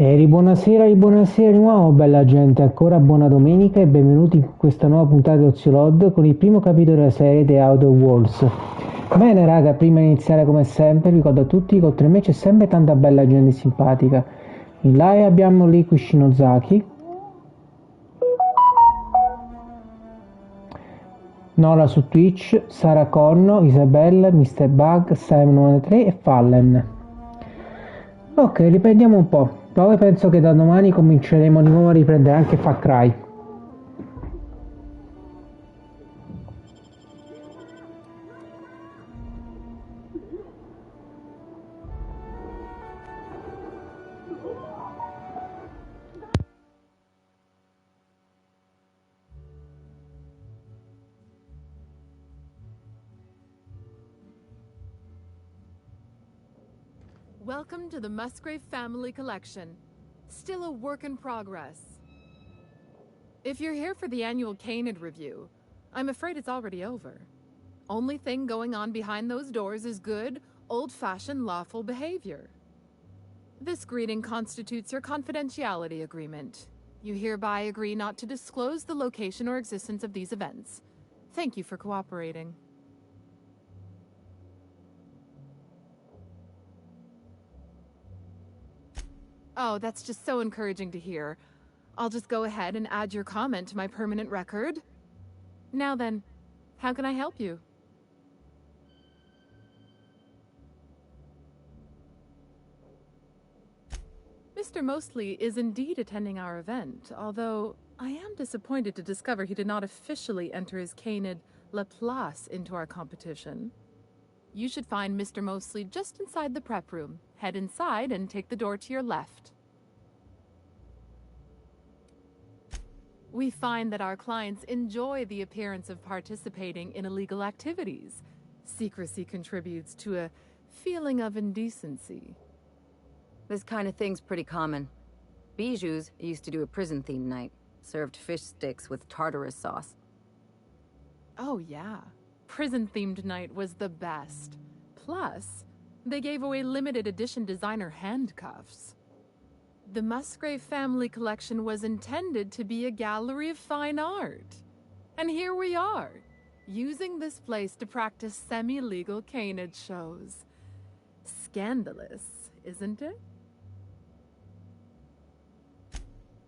Buonasera di nuovo, bella gente, ancora buona domenica e benvenuti in questa nuova puntata di Oziolod con il primo capitolo della serie The Outer Walls. Bene raga, prima di iniziare come sempre ricordo a tutti che oltre a me c'è sempre tanta bella gente simpatica. In live abbiamo Liku Shinozaki, Nola su Twitch, Sara Conno, Isabella, Mr. Bug, Simon93 e Fallen. Ok, riprendiamo un po'. Poi penso che da domani cominceremo di nuovo a riprendere anche Far Cry. Welcome to the Musgrave Family Collection. Still a work in progress. If you're here for the annual Canid review, I'm afraid it's already over. Only thing going on behind those doors is good, old-fashioned lawful behavior. This greeting constitutes your confidentiality agreement. You hereby agree not to disclose the location or existence of these events. Thank you for cooperating. Oh, that's just so encouraging to hear. I'll just go ahead and add your comment to my permanent record. Now then, how can I help you? Mr. Mostly is indeed attending our event, although I am disappointed to discover he did not officially enter his Canid La Place into our competition. You should find Mr. Mostly just inside the prep room. Head inside and take the door to your left. We find that our clients enjoy the appearance of participating in illegal activities. Secrecy contributes to a feeling of indecency. This kind of thing's pretty common. Bijou's used to do a prison-themed night. Served fish sticks with tartarus sauce. Oh yeah. Prison-themed night was the best. Plus, they gave away limited edition designer handcuffs. The Musgrave Family Collection was intended to be a gallery of fine art. And here we are, using this place to practice semi-legal canid shows. Scandalous, isn't it?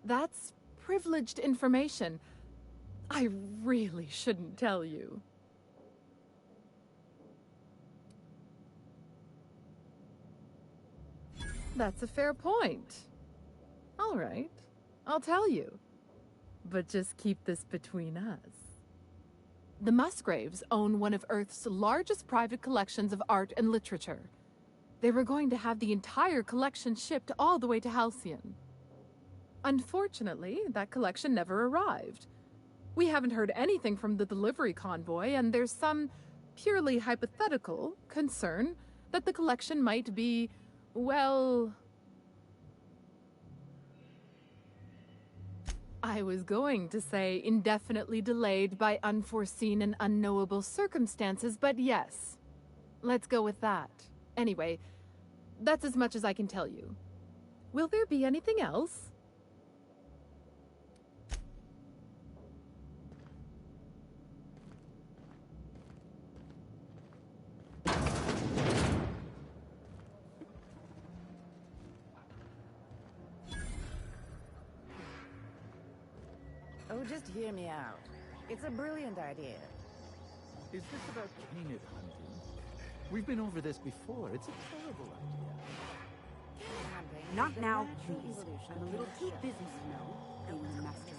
That's privileged information. I really shouldn't tell you. That's a fair point. All right, I'll tell you. But just keep this between us. The Musgraves own one of Earth's largest private collections of art and literature. They were going to have the entire collection shipped all the way to Halcyon. Unfortunately, that collection never arrived. We haven't heard anything from the delivery convoy, and there's some purely hypothetical concern that the collection might be, well, I was going to say indefinitely delayed by unforeseen and unknowable circumstances, but yes, let's go with that. Anyway, that's as much as I can tell you. Will there be anything else? Oh, just hear me out. It's a brilliant idea. Is this about canid hunting? We've been over this before. It's a terrible idea. Not now, please. I'm a little too busy to know. Going master.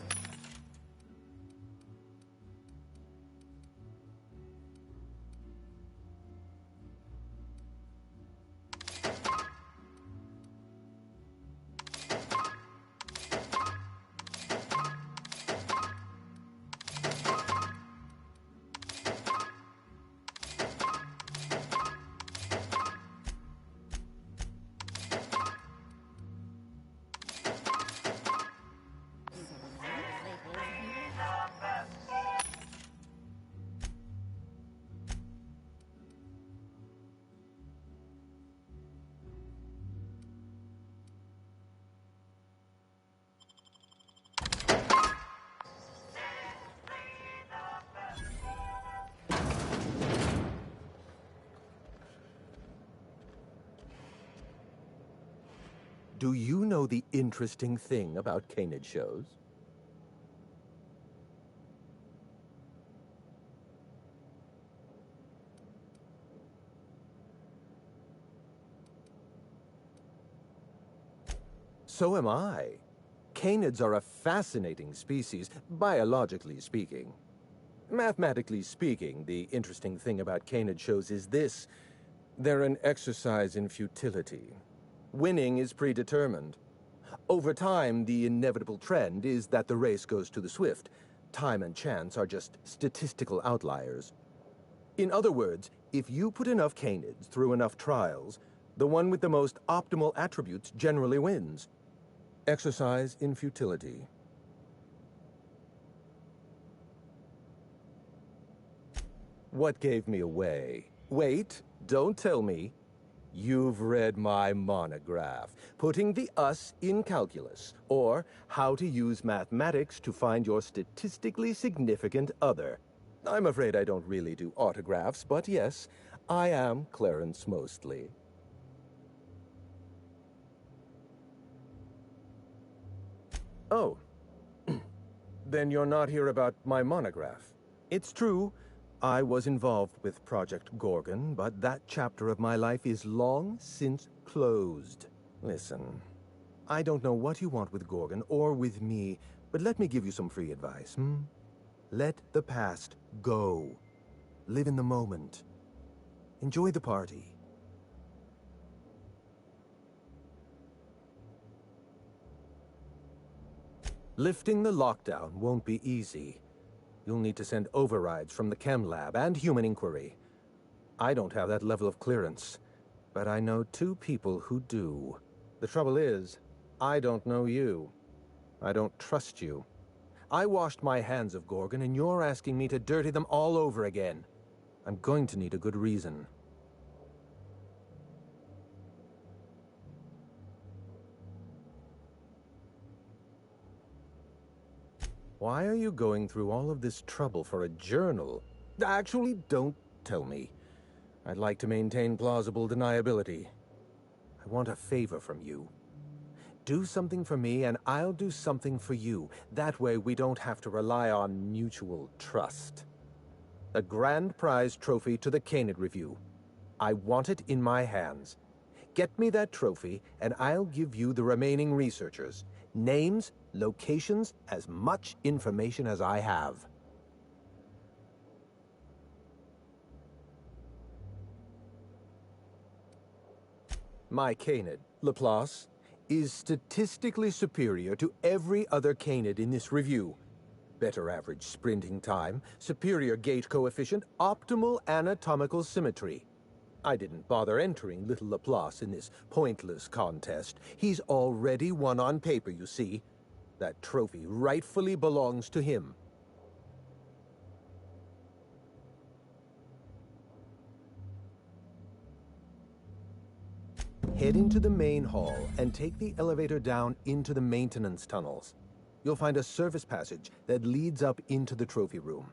Do you know the interesting thing about canid shows? So am I. Canids are a fascinating species, biologically speaking. Mathematically speaking, the interesting thing about canid shows is this. They're an exercise in futility. Winning is predetermined. Over time, the inevitable trend is that the race goes to the swift. Time and chance are just statistical outliers. In other words, if you put enough canids through enough trials, the one with the most optimal attributes generally wins. Exercise in futility. What gave me away? Wait, don't tell me. You've read my monograph, Putting the Us in Calculus, or How to Use Mathematics to Find Your Statistically Significant Other. I'm afraid I don't really do autographs, but yes, I am Clarence Mostly. Oh, then you're not here about my monograph. It's true, I was involved with Project Gorgon, but that chapter of my life is long since closed. Listen, I don't know what you want with Gorgon or with me, but let me give you some free advice, Let the past go. Live in the moment. Enjoy the party. Lifting the lockdown won't be easy. You'll need to send overrides from the chem lab and human inquiry. I don't have that level of clearance, but I know 2 people who do. The trouble is, I don't know you. I don't trust you. I washed my hands of Gorgon, and you're asking me to dirty them all over again. I'm going to need a good reason. Why are you going through all of this trouble for a journal? Actually, don't tell me. I'd like to maintain plausible deniability. I want a favor from you. Do something for me, and I'll do something for you. That way, we don't have to rely on mutual trust. A grand prize trophy to the Canid Review. I want it in my hands. Get me that trophy, and I'll give you the remaining researchers. Names, locations, as much information as I have. My canid, Laplace, is statistically superior to every other canid in this review. Better average sprinting time, superior gait coefficient, optimal anatomical symmetry. I didn't bother entering little Laplace in this pointless contest. He's already won on paper, you see. That trophy rightfully belongs to him. Head into the main hall and take the elevator down into the maintenance tunnels. You'll find a service passage that leads up into the trophy room.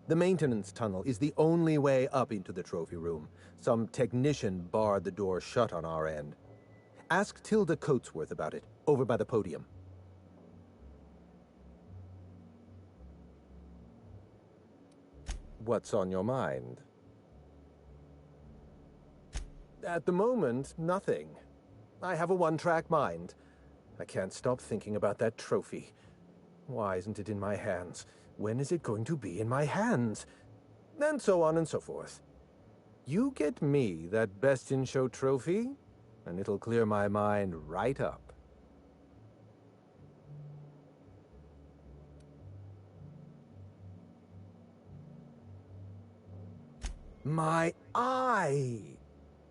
The maintenance tunnel is the only way up into the trophy room. Some technician barred the door shut on our end. Ask Tilda Coatsworth about it, over by the podium. What's on your mind? At the moment, nothing. I have a one-track mind. I can't stop thinking about that trophy. Why isn't it in my hands? When is it going to be in my hands? And so on and so forth. You get me that Best in Show trophy, and it'll clear my mind right up. My eye!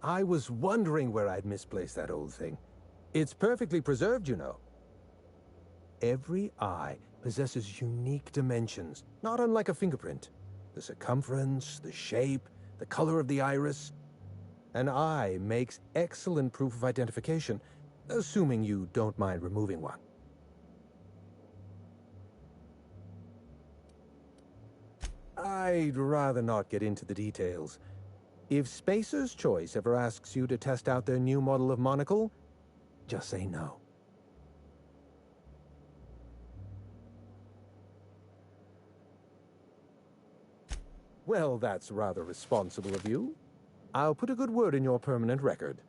I was wondering where I'd misplaced that old thing. It's perfectly preserved, you know. Every eye possesses unique dimensions, not unlike a fingerprint. The circumference, the shape, the color of the iris. An eye makes excellent proof of identification, assuming you don't mind removing one. I'd rather not get into the details. If Spacer's Choice ever asks you to test out their new model of monocle, Just say no. Well, that's rather responsible of you. I'll put a good word in your permanent record.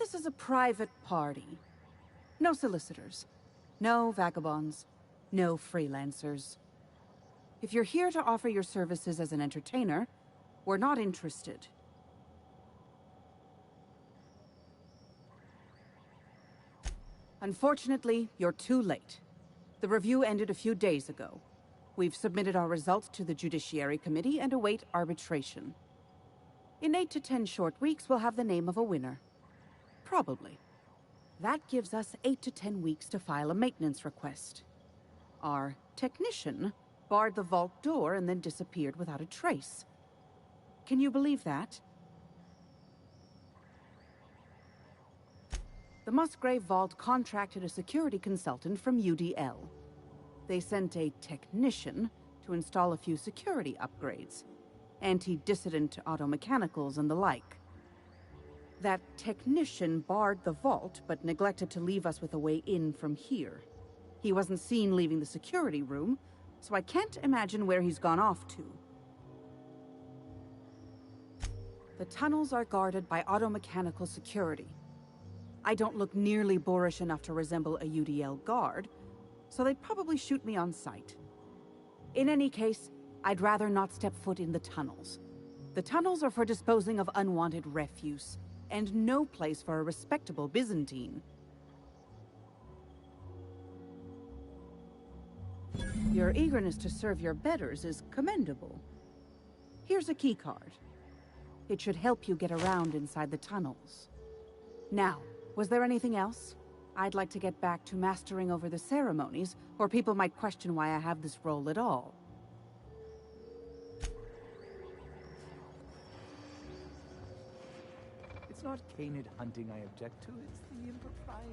This is a private party. No solicitors. No vagabonds. No freelancers. If you're here to offer your services as an entertainer, we're not interested. Unfortunately, you're too late. The review ended a few days ago. We've submitted our results to the Judiciary Committee and await arbitration. In 8 to 10 short weeks, we'll have the name of a winner. Probably. That gives us 8 to 10 weeks to file a maintenance request. Our technician barred the vault door and then disappeared without a trace. Can you believe that? The Musgrave Vault contracted a security consultant from UDL. They sent a technician to install a few security upgrades, anti-dissident auto-mechanicals and the like. That technician barred the vault, but neglected to leave us with a way in from here. He wasn't seen leaving the security room, so I can't imagine where he's gone off to. The tunnels are guarded by auto-mechanical security. I don't look nearly boorish enough to resemble a UDL guard, so they'd probably shoot me on sight. In any case, I'd rather not step foot in the tunnels. The tunnels are for disposing of unwanted refuse, and no place for a respectable Byzantine. Your eagerness to serve your betters is commendable. Here's a keycard. It should help you get around inside the tunnels. Now, was there anything else? I'd like to get back to mastering over the ceremonies, or people might question why I have this role at all. It's not canid hunting I object to, it's the impropriety.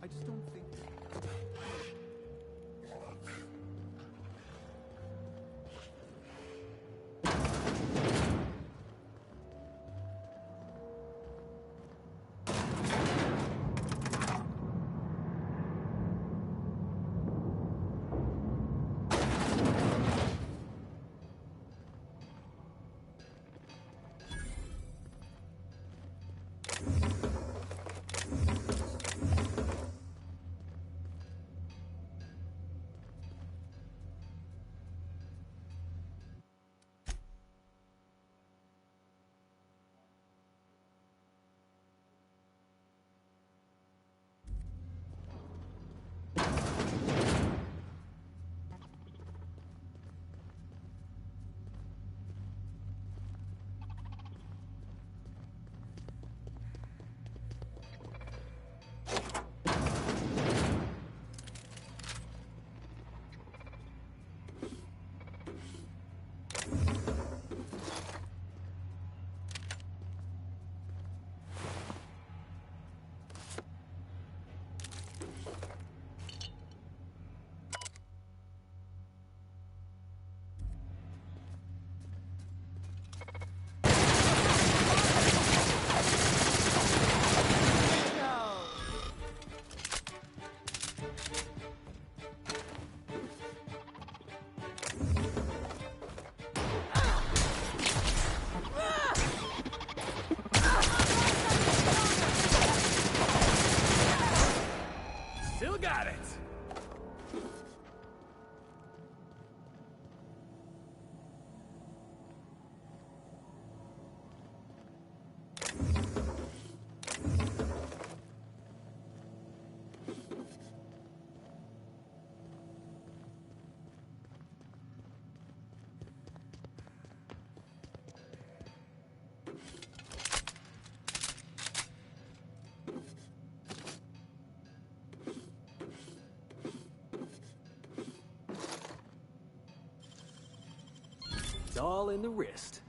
I just don't think... It's all in the wrist.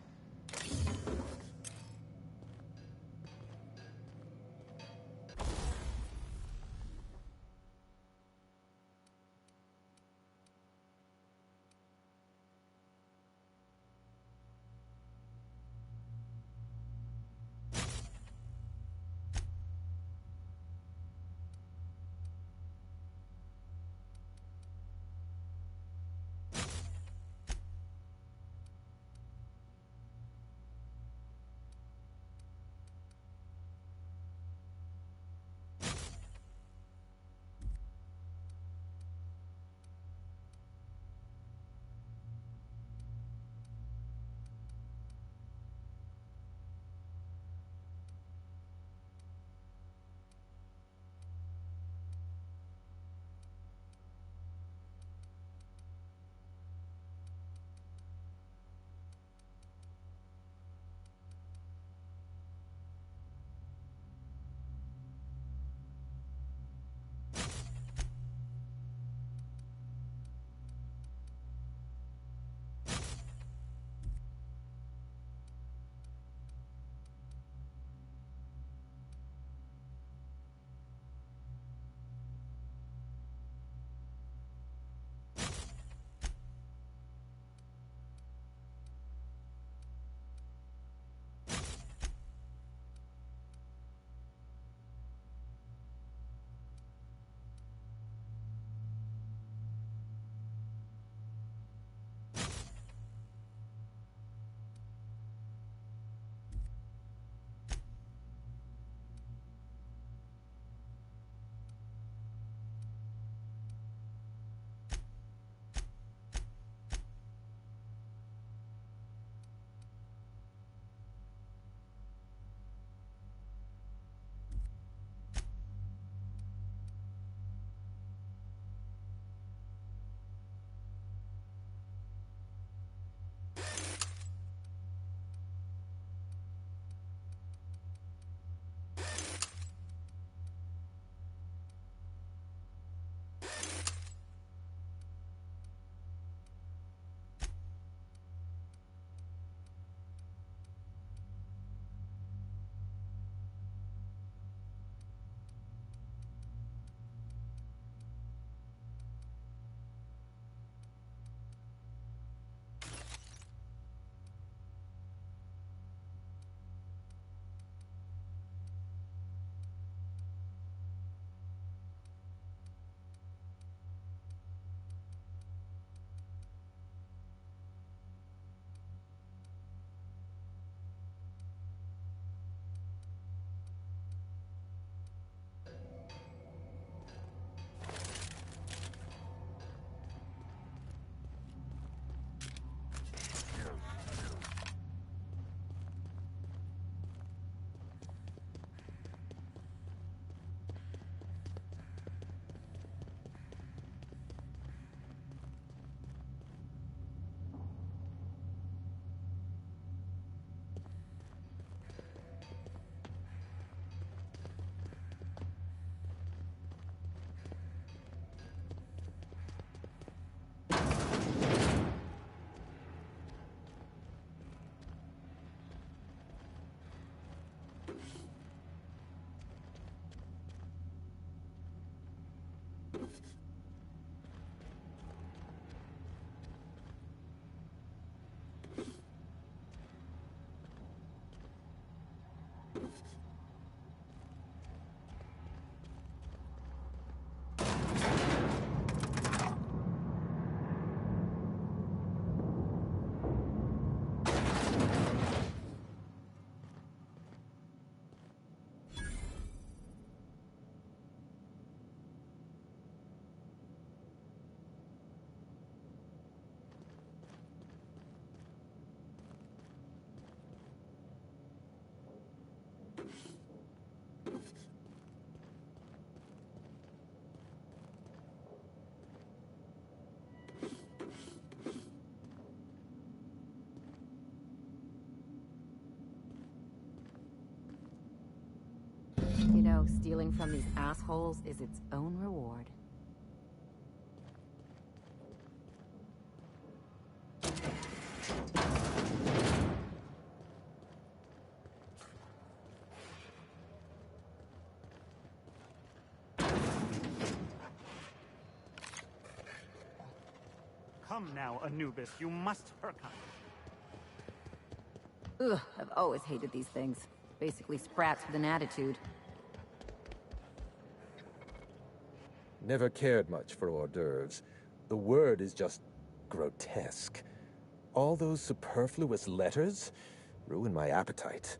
You know, stealing from these assholes is its own reward. Come now, Anubis, you must hearken. Ugh, I've always hated these things. Basically sprats with an attitude. Never cared much for hors d'oeuvres. The word is just grotesque. All those superfluous letters ruin my appetite.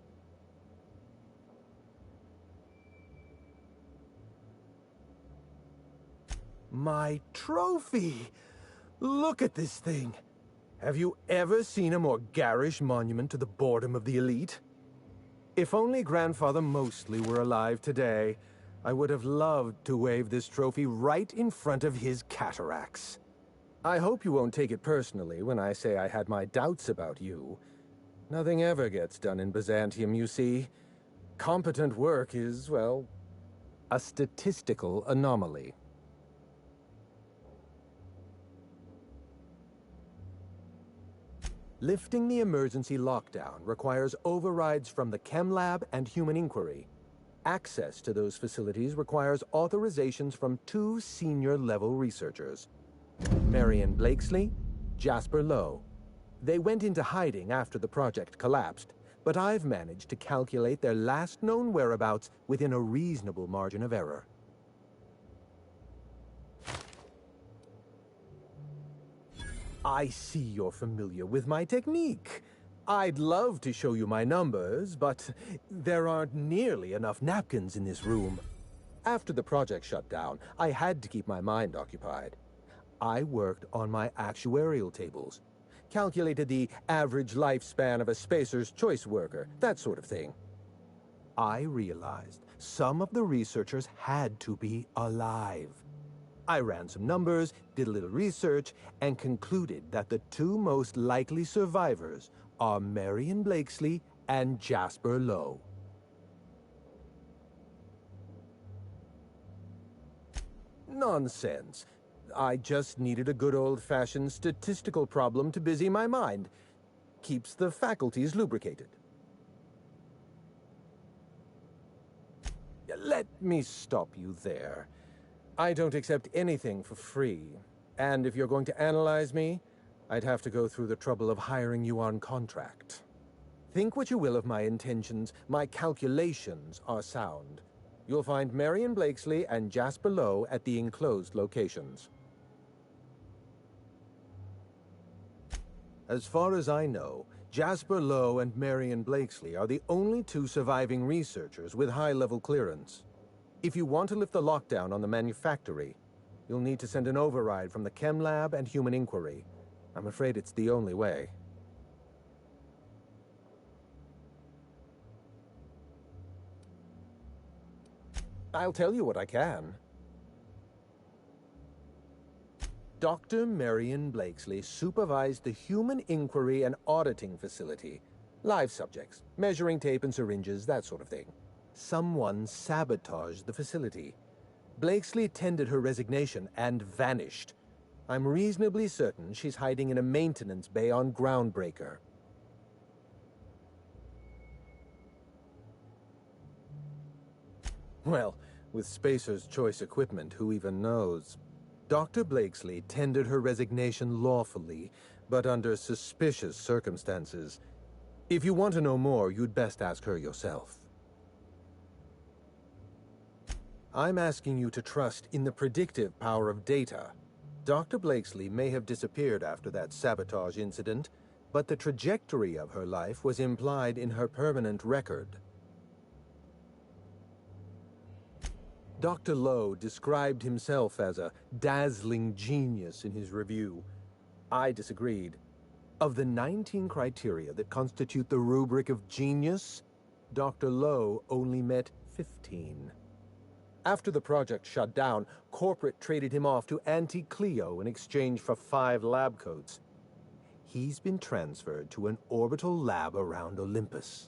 My trophy! Look at this thing! Have you ever seen a more garish monument to the boredom of the elite? If only Grandfather Mostly were alive today, I would have loved to wave this trophy right in front of his cataracts. I hope you won't take it personally when I say I had my doubts about you. Nothing ever gets done in Byzantium, you see. Competent work is, well, a statistical anomaly. Lifting the emergency lockdown requires overrides from the Chem Lab and Human Inquiry. Access to those facilities requires authorizations from 2 senior-level researchers. Marion Blakesley, Jasper Lowe. They went into hiding after the project collapsed, but I've managed to calculate their last known whereabouts within a reasonable margin of error. I see you're familiar with my technique. I'd love to show you my numbers, but there aren't nearly enough napkins in this room. After the project shut down, I had to keep my mind occupied. I worked on my actuarial tables, calculated the average lifespan of a Spacer's Choice worker, that sort of thing. I realized some of the researchers had to be alive. I ran some numbers, did a little research, and concluded that the 2 most likely survivors are Marion Blakesley and Jasper Lowe. Nonsense. I just needed a good old-fashioned statistical problem to busy my mind. Keeps the faculties lubricated. Let me stop you there. I don't accept anything for free, and if you're going to analyze me, I'd have to go through the trouble of hiring you on contract. Think what you will of my intentions, my calculations are sound. You'll find Marion Blakesley and Jasper Lowe at the enclosed locations. As far as I know, Jasper Lowe and Marion Blakesley are the only 2 surviving researchers with high-level clearance. If you want to lift the lockdown on the manufactory, you'll need to send an override from the Chem Lab and Human Inquiry. I'm afraid it's the only way. I'll tell you what I can. Dr. Marion Blakesley supervised the Human Inquiry and Auditing Facility. Live subjects, measuring tape and syringes, that sort of thing. Someone sabotaged the facility. Blakesley tendered her resignation and vanished. I'm reasonably certain she's hiding in a maintenance bay on Groundbreaker. Well, with Spacer's Choice equipment, who even knows? Dr. Blakesley tendered her resignation lawfully, but under suspicious circumstances. If you want to know more, you'd best ask her yourself. I'm asking you to trust in the predictive power of data. Dr. Blakesley may have disappeared after that sabotage incident, but the trajectory of her life was implied in her permanent record. Dr. Lowe described himself as a dazzling genius in his review. I disagreed. Of the 19 criteria that constitute the rubric of genius, Dr. Lowe only met 15. After the project shut down, corporate traded him off to Anti-Cleo in exchange for 5 lab coats. He's been transferred to an orbital lab around Olympus.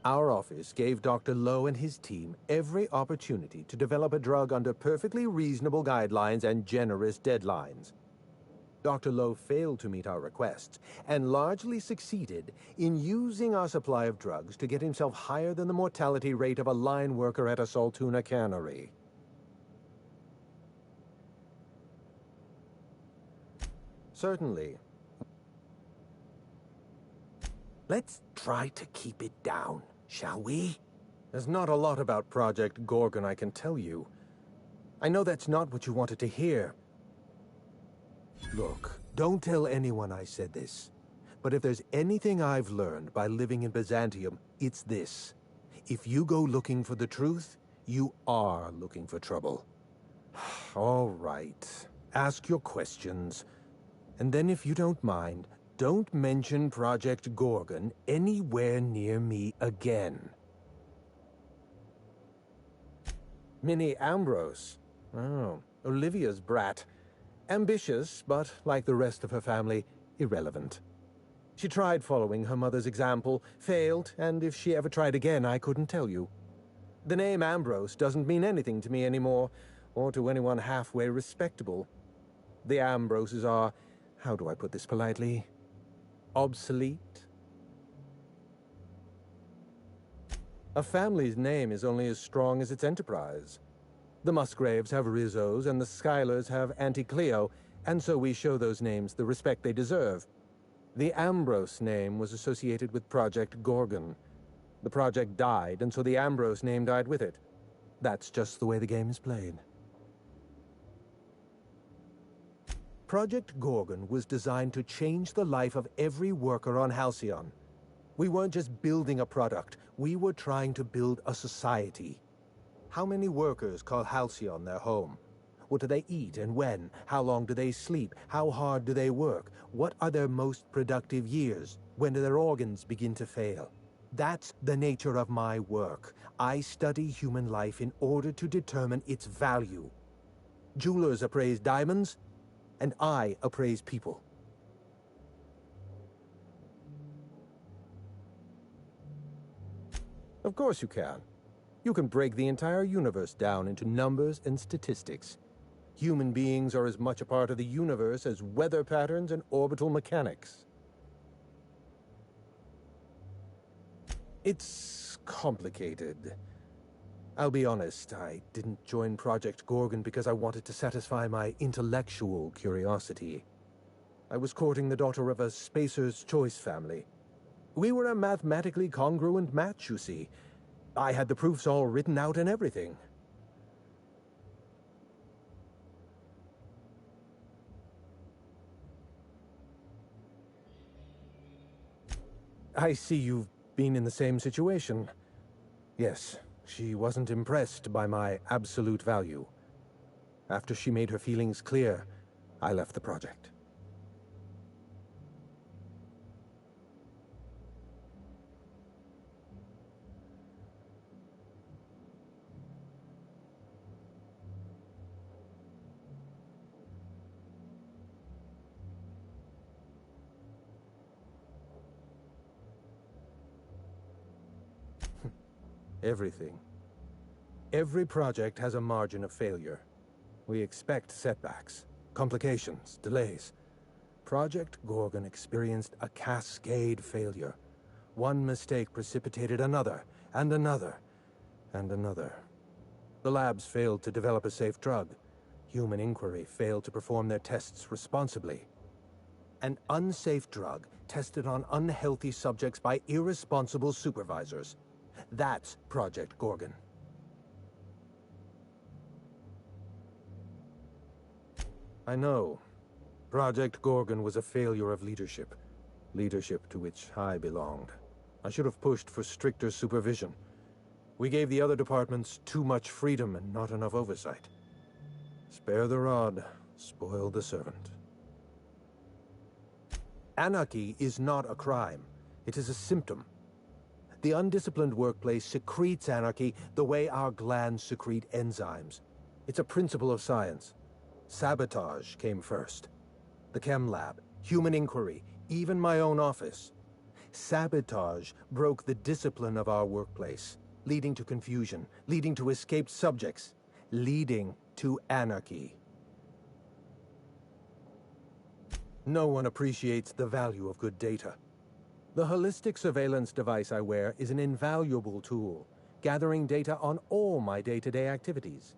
Our office gave Dr. Lowe and his team every opportunity to develop a drug under perfectly reasonable guidelines and generous deadlines. Dr. Lowe failed to meet our requests, and largely succeeded in using our supply of drugs to get himself higher than the mortality rate of a line worker at a Saltuna cannery. Certainly. Let's try to keep it down, shall we? There's not a lot about Project Gorgon I can tell you. I know that's not what you wanted to hear. Look, don't tell anyone I said this. But if there's anything I've learned by living in Byzantium, it's this. If you go looking for the truth, you are looking for trouble. All right. Ask your questions. And then if you don't mind, don't mention Project Gorgon anywhere near me again. Minnie Ambrose. Oh, Olivia's brat. Ambitious, but like the rest of her family, irrelevant. She tried following her mother's example, failed, and if she ever tried again, I couldn't tell you. The name Ambrose doesn't mean anything to me anymore, or to anyone halfway respectable. The Ambroses are, how do I put this politely, obsolete? A family's name is only as strong as its enterprise. The Musgraves have Rizzos, and the Schuyler's have Auntie Cleo, and so we show those names the respect they deserve. The Ambrose name was associated with Project Gorgon. The project died, and so the Ambrose name died with it. That's just the way the game is played. Project Gorgon was designed to change the life of every worker on Halcyon. We weren't just building a product, we were trying to build a society. How many workers call Halcyon their home? What do they eat and when? How long do they sleep? How hard do they work? What are their most productive years? When do their organs begin to fail? That's the nature of my work. I study human life in order to determine its value. Jewelers appraise diamonds, and I appraise people. Of course you can. You can break the entire universe down into numbers and statistics. Human beings are as much a part of the universe as weather patterns and orbital mechanics. It's complicated. I'll be honest, I didn't join Project Gorgon because I wanted to satisfy my intellectual curiosity. I was courting the daughter of a Spacer's Choice family. We were a mathematically congruent match, you see. I had the proofs all written out and everything. I see you've been in the same situation. Yes, she wasn't impressed by my absolute value. After she made her feelings clear, I left the project. Everything. Every project has a margin of failure. We expect setbacks, complications, delays. Project Gorgon experienced a cascade failure. One mistake precipitated another, and another, and another. The labs failed to develop a safe drug. Human Inquiry failed to perform their tests responsibly. An unsafe drug tested on unhealthy subjects by irresponsible supervisors. That's Project Gorgon. I know. Project Gorgon was a failure of leadership. Leadership to which I belonged. I should have pushed for stricter supervision. We gave the other departments too much freedom and not enough oversight. Spare the rod, spoil the servant. Anarchy is not a crime. It is a symptom. The undisciplined workplace secretes anarchy the way our glands secrete enzymes. It's a principle of science. Sabotage came first. The chem lab, Human Inquiry, even my own office. Sabotage broke the discipline of our workplace, leading to confusion, leading to escaped subjects, leading to anarchy. No one appreciates the value of good data. The holistic surveillance device I wear is an invaluable tool, gathering data on all my day-to-day activities.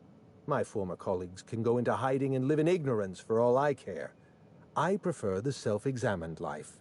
My former colleagues can go into hiding and live in ignorance for all I care. I prefer the self-examined life.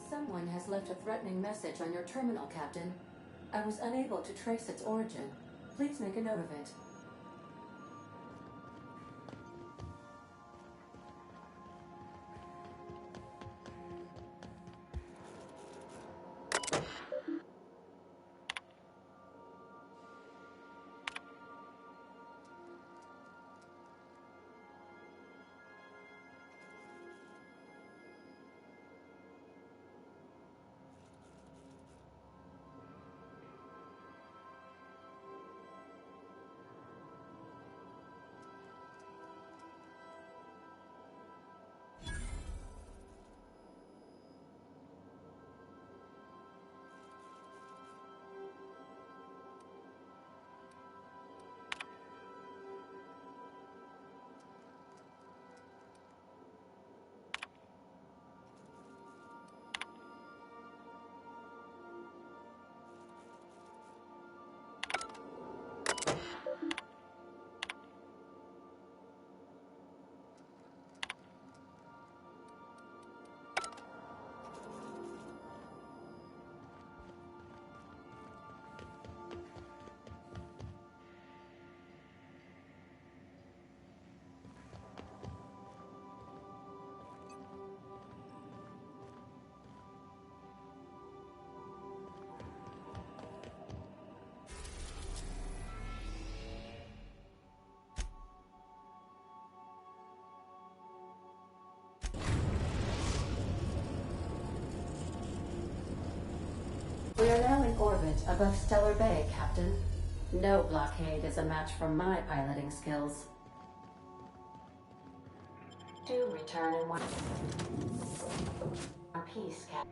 Someone has left a threatening message on your terminal, Captain. I was unable to trace its origin. Please make a note of it. We are now in orbit above Stellar Bay, Captain. No blockade is a match for my piloting skills. Do return in one piece, Captain.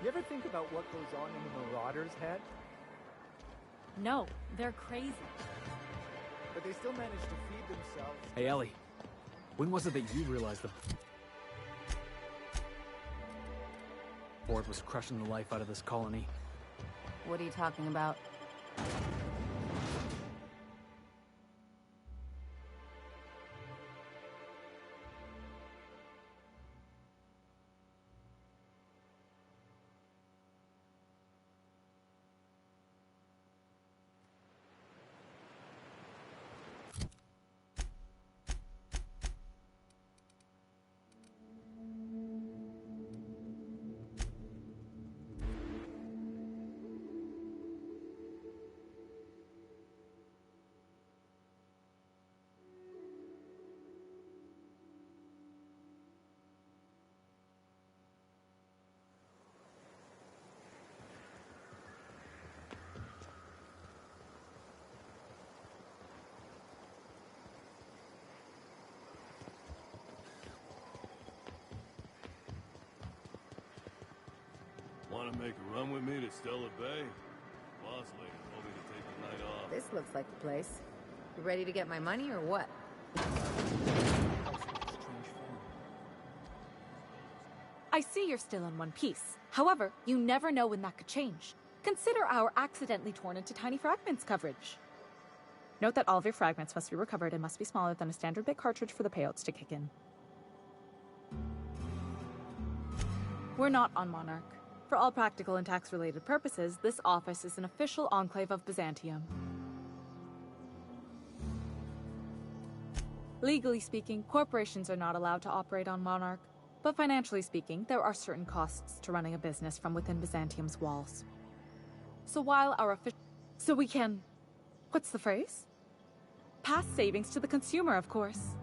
You ever think about what goes on in the Marauder's head? No, they're crazy. But they still manage to feed themselves. Hey, Ellie. When was it that you realized the board was crushing the life out of this colony? What are you talking about? Want to make a run with me to Stella Bay? Boss lady told me to take the night off. This looks like the place. You ready to get my money or what? I see you're still in one piece. However, you never know when that could change. Consider our accidentally torn into tiny fragments coverage. Note that all of your fragments must be recovered and must be smaller than a standard bit cartridge for the payouts to kick in. We're not on Monarch. For all practical and tax-related purposes, this office is an official enclave of Byzantium. Legally speaking, corporations are not allowed to operate on Monarch, but financially speaking, there are certain costs to running a business from within Byzantium's walls. So while our so we can... what's the phrase? Pass savings to the consumer, of course.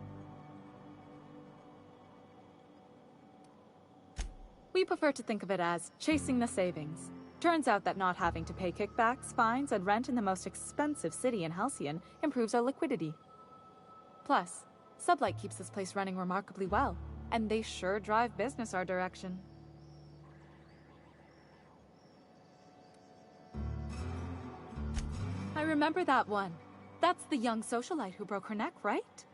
We prefer to think of it as chasing the savings. Turns out that not having to pay kickbacks, fines, and rent in the most expensive city in Halcyon improves our liquidity. Plus, Sublight keeps this place running remarkably well, and they sure drive business our direction. I remember that one. That's the young socialite who broke her neck, right?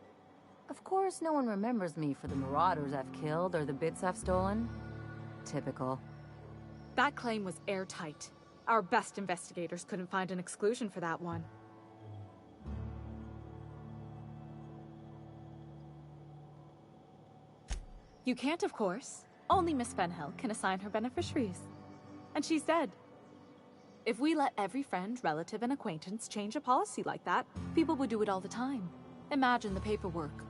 Of course, no one remembers me for the marauders I've killed or the bits I've stolen. Typical. That claim was airtight. Our best investigators couldn't find an exclusion for that one. You can't, of course. Only Miss Fenhill can assign her beneficiaries. And she's dead. If we let every friend, relative, and acquaintance change a policy like that, people would do it all the time. Imagine the paperwork.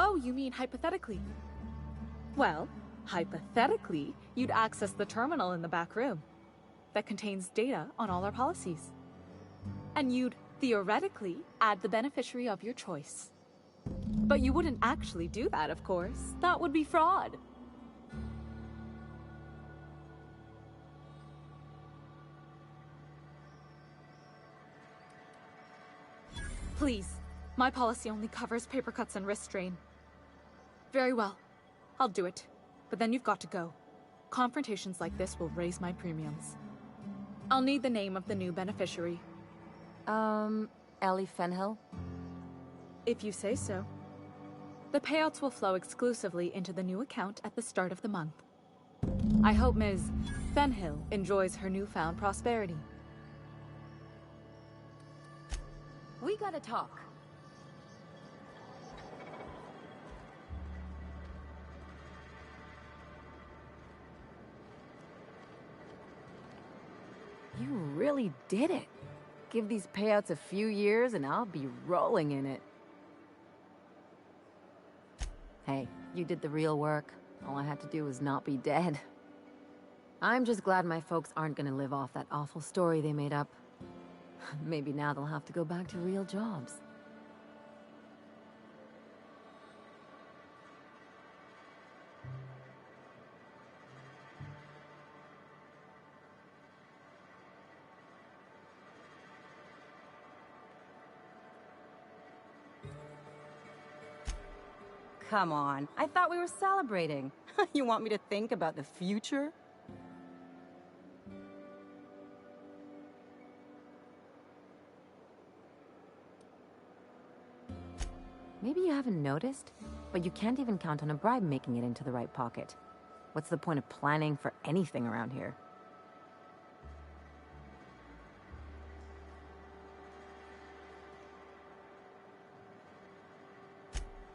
Oh, you mean hypothetically? Well, hypothetically, you'd access the terminal in the back room that contains data on all our policies. And you'd theoretically add the beneficiary of your choice. But you wouldn't actually do that, of course. That would be fraud. Please, my policy only covers paper cuts and wrist strain. Very well. I'll do it. But then you've got to go. Confrontations like this will raise my premiums. I'll need the name of the new beneficiary. Ellie Fenhill? If you say so. The payouts will flow exclusively into the new account at the start of the month. I hope Ms. Fenhill enjoys her newfound prosperity. We gotta talk. You really did it. Give these payouts a few years and I'll be rolling in it. Hey, you did the real work. All I had to do was not be dead. I'm just glad my folks aren't gonna live off that awful story they made up. Maybe now they'll have to go back to real jobs. come on. I thought we were celebrating. You want me to think about the future? Maybe you haven't noticed, but you can't even count on a bribe making it into the right pocket. What's the point of planning for anything around here?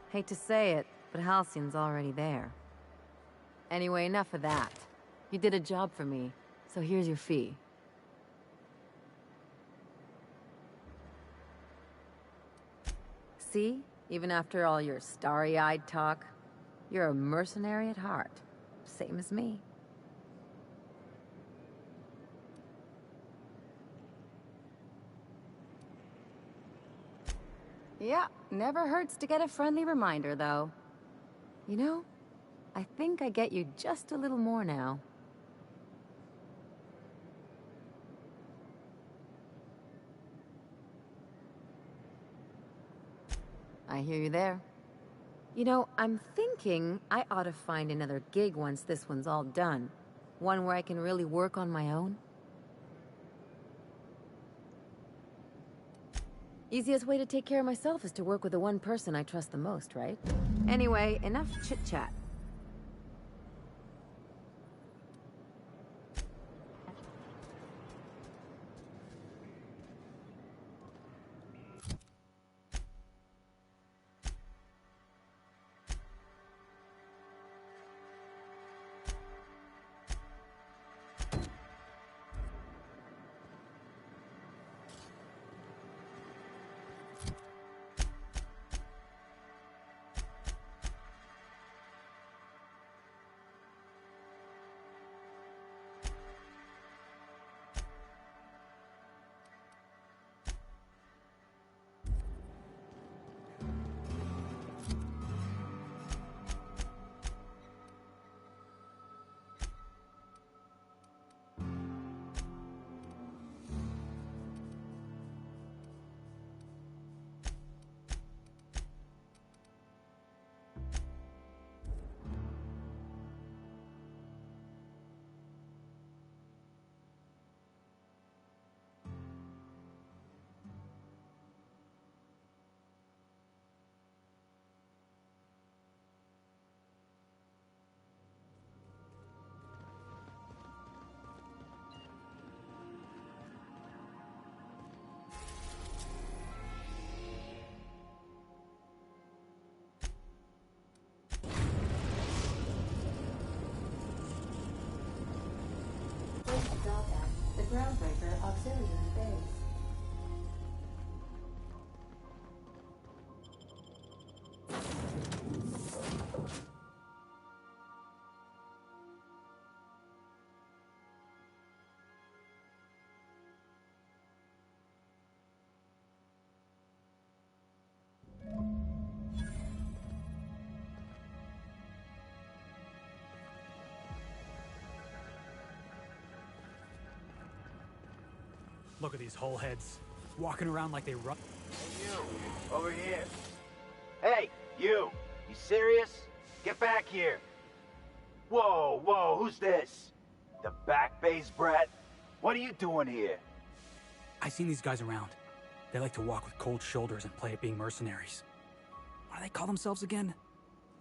Hate to say it, but Halcyon's already there. Anyway, enough of that. You did a job for me, so here's your fee. See? Even after all your starry-eyed talk, you're a mercenary at heart. Same as me. Yeah, never hurts to get a friendly reminder, though. You know, I think I get you just a little more now. I hear you there. You know, I'm thinking I ought to find another gig once this one's all done. One where I can really work on my own. Easiest way to take care of myself is to work with the one person I trust the most, right? Anyway, enough chit-chat. First dock at the Groundbreaker Auxiliary Base. Look at these hull heads, walking around like they run. Hey, you! Over here! Hey, you! You serious? Get back here! Whoa, whoa, who's this? The back base brat? What are you doing here? I've seen these guys around. They like to walk with cold shoulders and play at being mercenaries. What do they call themselves again?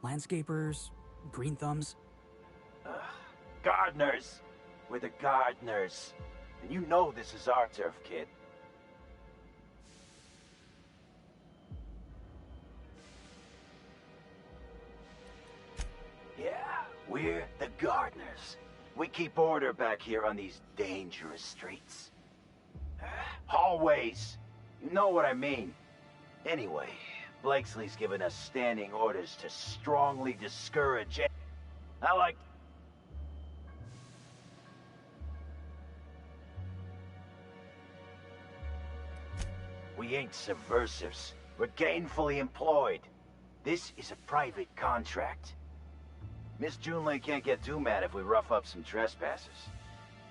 Landscapers? Green thumbs? Gardeners! We're the gardeners. And you know this is our turf, kid. Yeah, we're the gardeners. We keep order back here on these dangerous streets. Hallways. You know what I mean. Anyway, Blakesley's given us standing orders to strongly discourage it. I like... We ain't subversives. We're gainfully employed. This is a private contract. Miss Junlei can't get too mad if we rough up some trespassers.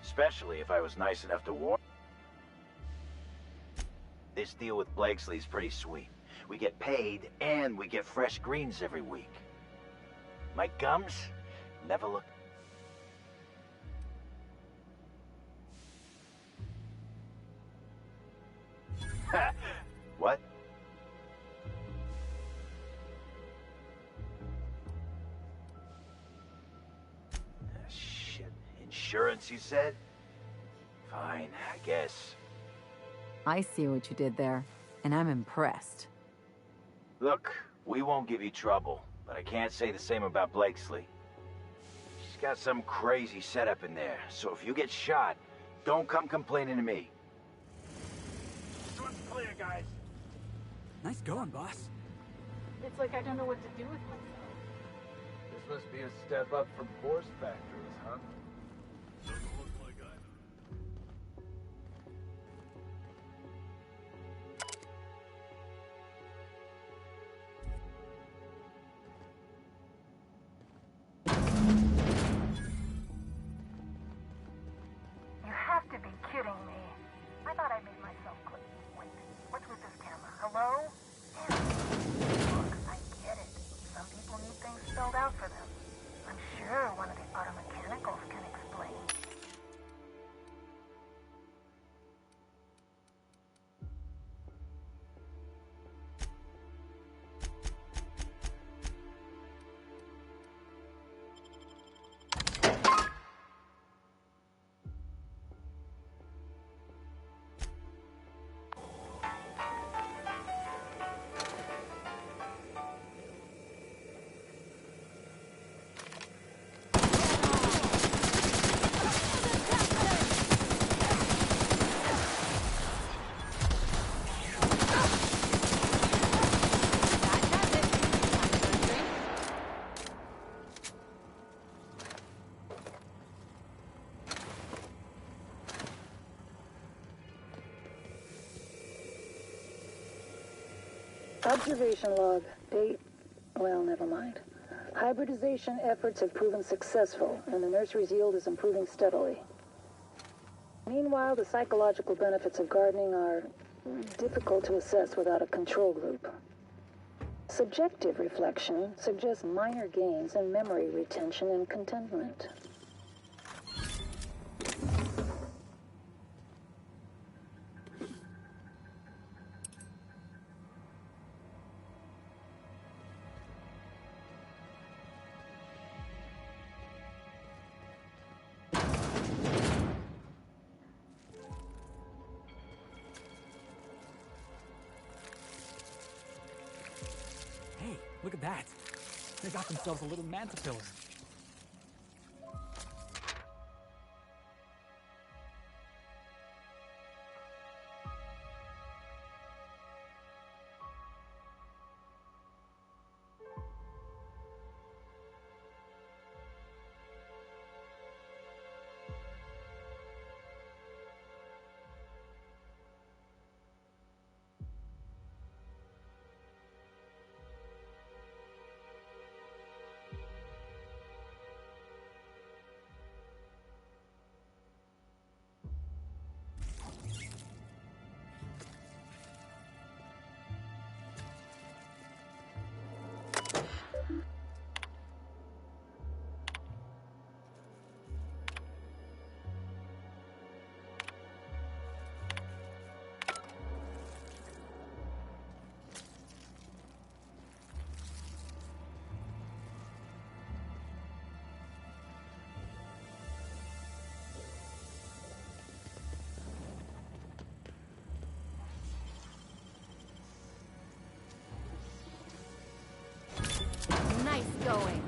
Especially if I was nice enough to warn. This deal with Blakesley's pretty sweet. We get paid, and we get fresh greens every week. My gums never look... What? Shit. Insurance, you said? Fine, I guess. I see what you did there, and I'm impressed. Look, we won't give you trouble, but I can't say the same about Blakesley. She's got some crazy setup in there, so if you get shot, don't come complaining to me. This one's clear, guys. Nice going, boss. It's like I don't know what to do with myself. This must be a step up from force factories, huh? Doesn't look like either. You have to be kidding me. I thought I made myself clear. Wait, what's with this camera? Hello? Damn. Look, I get it. Some people need things spelled out for them. I'm sure one of the auto mechanicals can explain. Observation log. Date. Well, never mind. Hybridization efforts have proven successful, and the nursery's yield is improving steadily. Meanwhile, the psychological benefits of gardening are difficult to assess without a control group. Subjective reflection suggests minor gains in memory retention and contentment. Hey, look at that. They got themselves a little manta pillar. Nice going.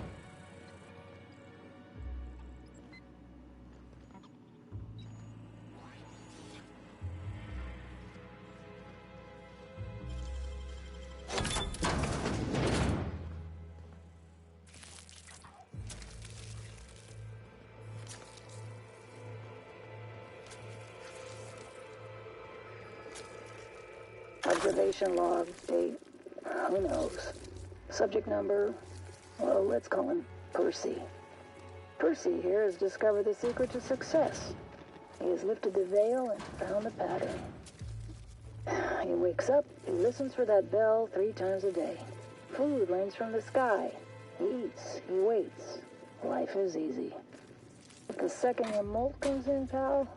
Observation log. Date. Who knows? Subject number. Well, let's call him Percy. Percy here has discovered the secret to success. He has lifted the veil and found the pattern. He wakes up, he listens for that bell 3 times a day. Food rains from the sky. He eats, he waits. Life is easy. But the second your molt comes in, pal,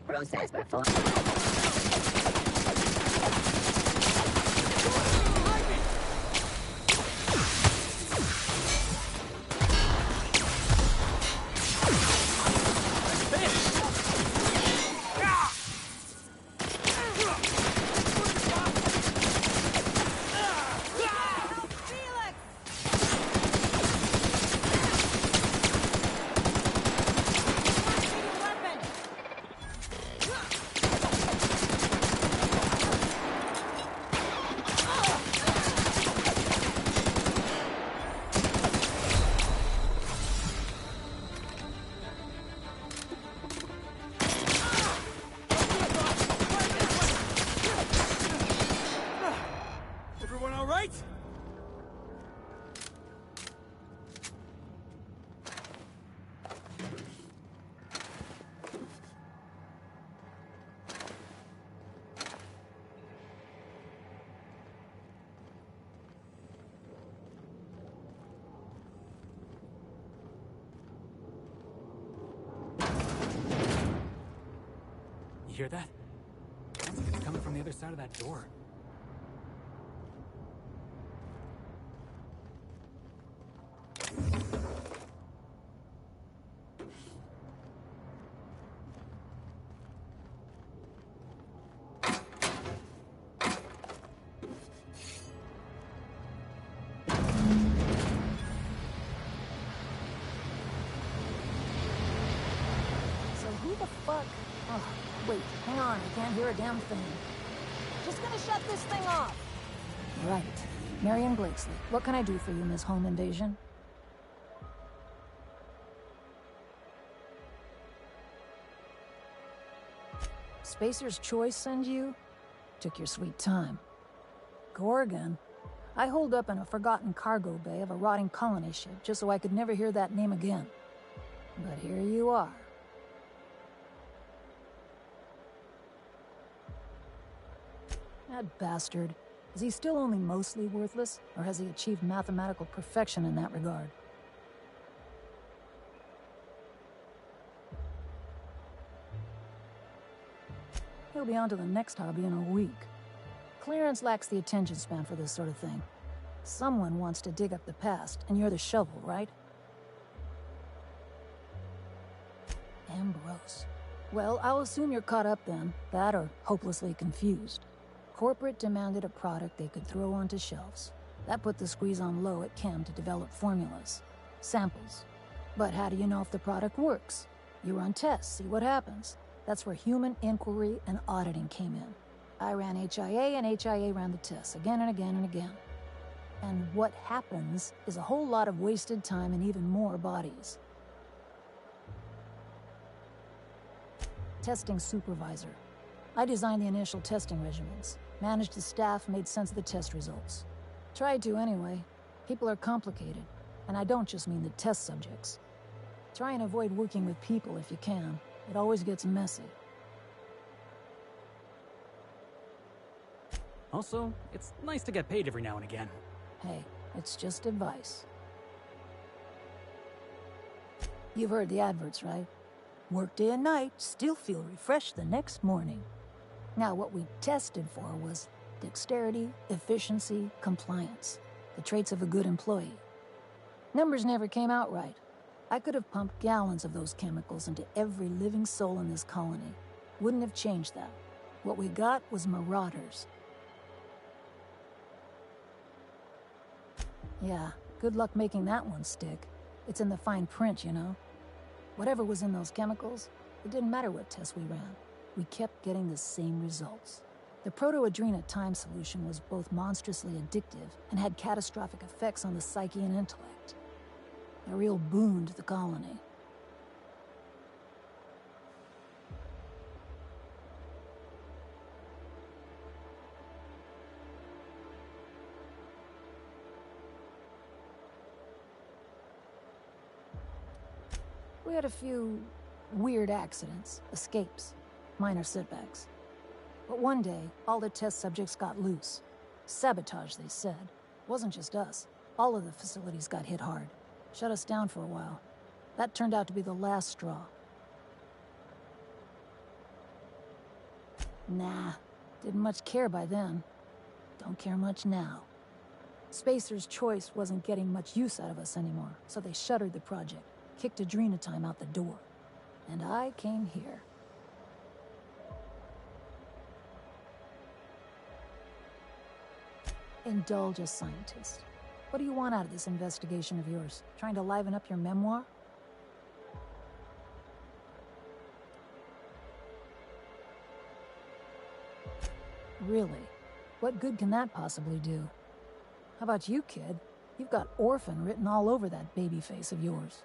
Process performed. Everyone all right? You hear that? Sounds like it's coming from the other side of that door. who the fuck? Oh, wait, hang on, I can't hear a damn thing. Just gonna shut this thing off. Right. Marion Blakesley, what can I do for you, Ms. Home Invasion? Spacer's Choice send you? Took your sweet time. Gorgon? I holed up in a forgotten cargo bay of a rotting colony ship just so I could never hear that name again. But here you are. That bastard. Is he still only mostly worthless, or has he achieved mathematical perfection in that regard? He'll be on to the next hobby in a week. Clarence lacks the attention span for this sort of thing. Someone wants to dig up the past, and you're the shovel, right? Ambrose. Well, I'll assume you're caught up then. That or hopelessly confused. Corporate demanded a product they could throw onto shelves. That put the squeeze on low at Chem to develop formulas. Samples. But how do you know if the product works? You run tests, see what happens. That's where human inquiry and auditing came in. I ran HIA, and HIA ran the tests again and again and again. And what happens is a whole lot of wasted time and even more bodies. Testing supervisor. I designed the initial testing regimens, managed the staff, made sense of the test results. Tried to anyway. People are complicated, and I don't just mean the test subjects. Try and avoid working with people if you can. It always gets messy. Also, it's nice to get paid every now and again. Hey, it's just advice. You've heard the adverts, right? Work day and night, still feel refreshed the next morning. Now, what we tested for was dexterity, efficiency, compliance. The traits of a good employee. Numbers never came out right. I could have pumped gallons of those chemicals into every living soul in this colony. Wouldn't have changed that. What we got was marauders. Yeah, good luck making that one stick. It's in the fine print, you know. Whatever was in those chemicals, it didn't matter what tests we ran. We kept getting the same results. The protoadrena time solution was both monstrously addictive and had catastrophic effects on the psyche and intellect. A real boon to the colony. We had a few weird accidents, escapes, minor setbacks. But one day, all the test subjects got loose. Sabotage, they said. Wasn't just us. All of the facilities got hit hard. Shut us down for a while. That turned out to be the last straw. Nah, didn't much care by then. Don't care much now. Spacer's Choice wasn't getting much use out of us anymore, so they shuttered the project, kicked Adrenatime out the door. And I came here. Indulge a scientist. What do you want out of this investigation of yours? Trying to liven up your memoir? Really? What good can that possibly do? How about you, kid? You've got orphan written all over that baby face of yours.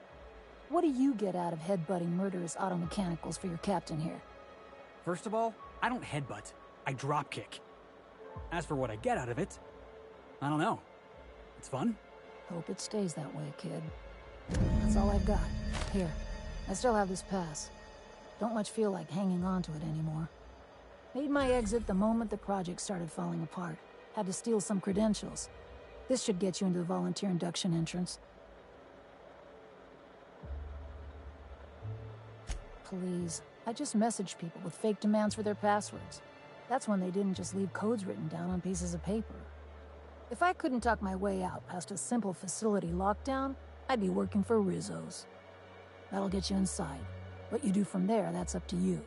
What do you get out of headbutting murderous auto mechanicals for your captain here? First of all, I don't headbutt. I dropkick. As for what I get out of it, I don't know. It's fun. Hope it stays that way, kid. That's all I've got. Here, I still have this pass. Don't much feel like hanging on to it anymore. Made my exit the moment the project started falling apart. Had to steal some credentials. This should get you into the volunteer induction entrance. Please, I just messaged people with fake demands for their passwords. That's when they didn't just leave codes written down on pieces of paper. If I couldn't talk my way out past a simple facility lockdown, I'd be working for Rizzo's. That'll get you inside. What you do from there, that's up to you.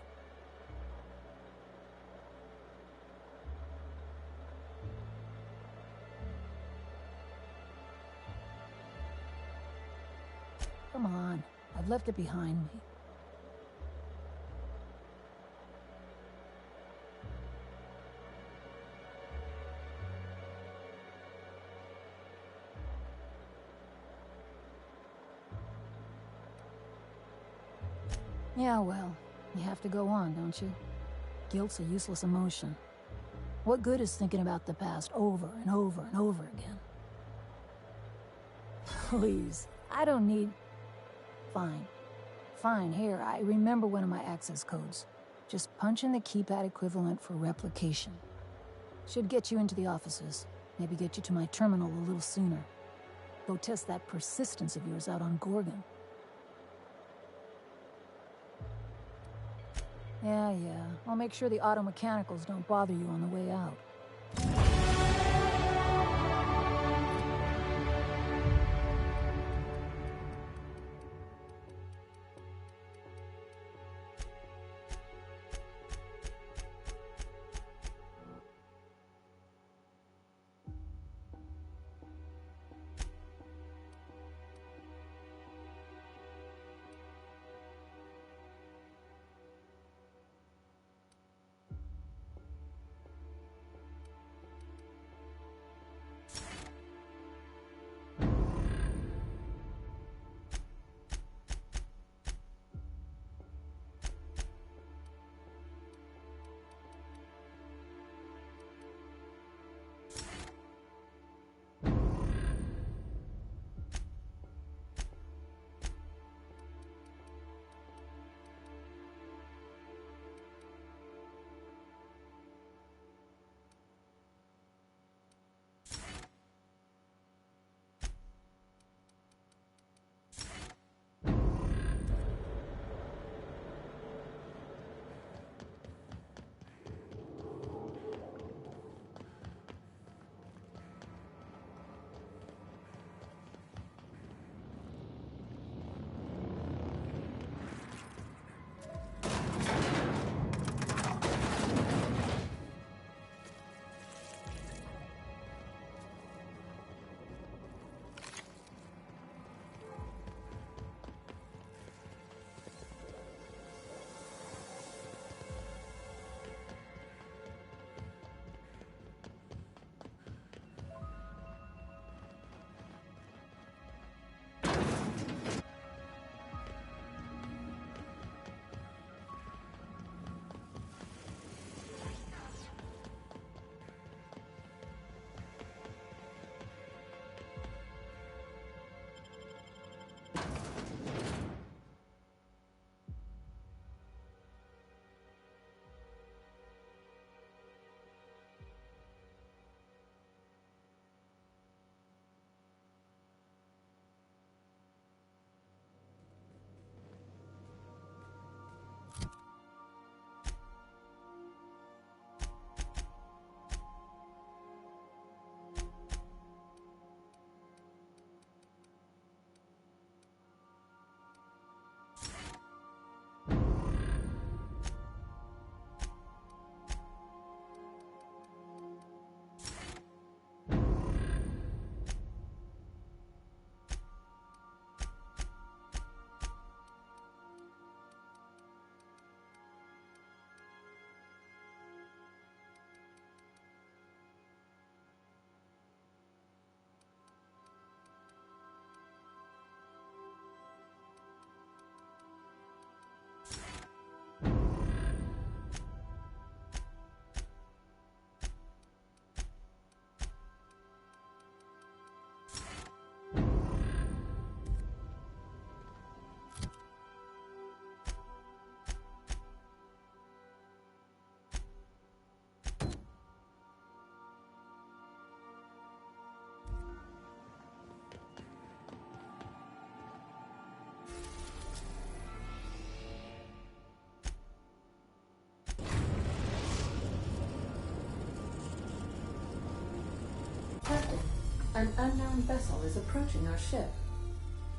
Come on, I've left it behind me. Yeah, well, you have to go on, don't you? Guilt's a useless emotion. What good is thinking about the past over and over and over again? Please, I don't need... Fine. Fine, here, I remember one of my access codes. Just punch in the keypad equivalent for replication. Should get you into the offices. Maybe get you to my terminal a little sooner. Go test that persistence of yours out on Gorgon. Yeah. I'll make sure the auto mechanicals don't bother you on the way out. An unknown vessel is approaching our ship.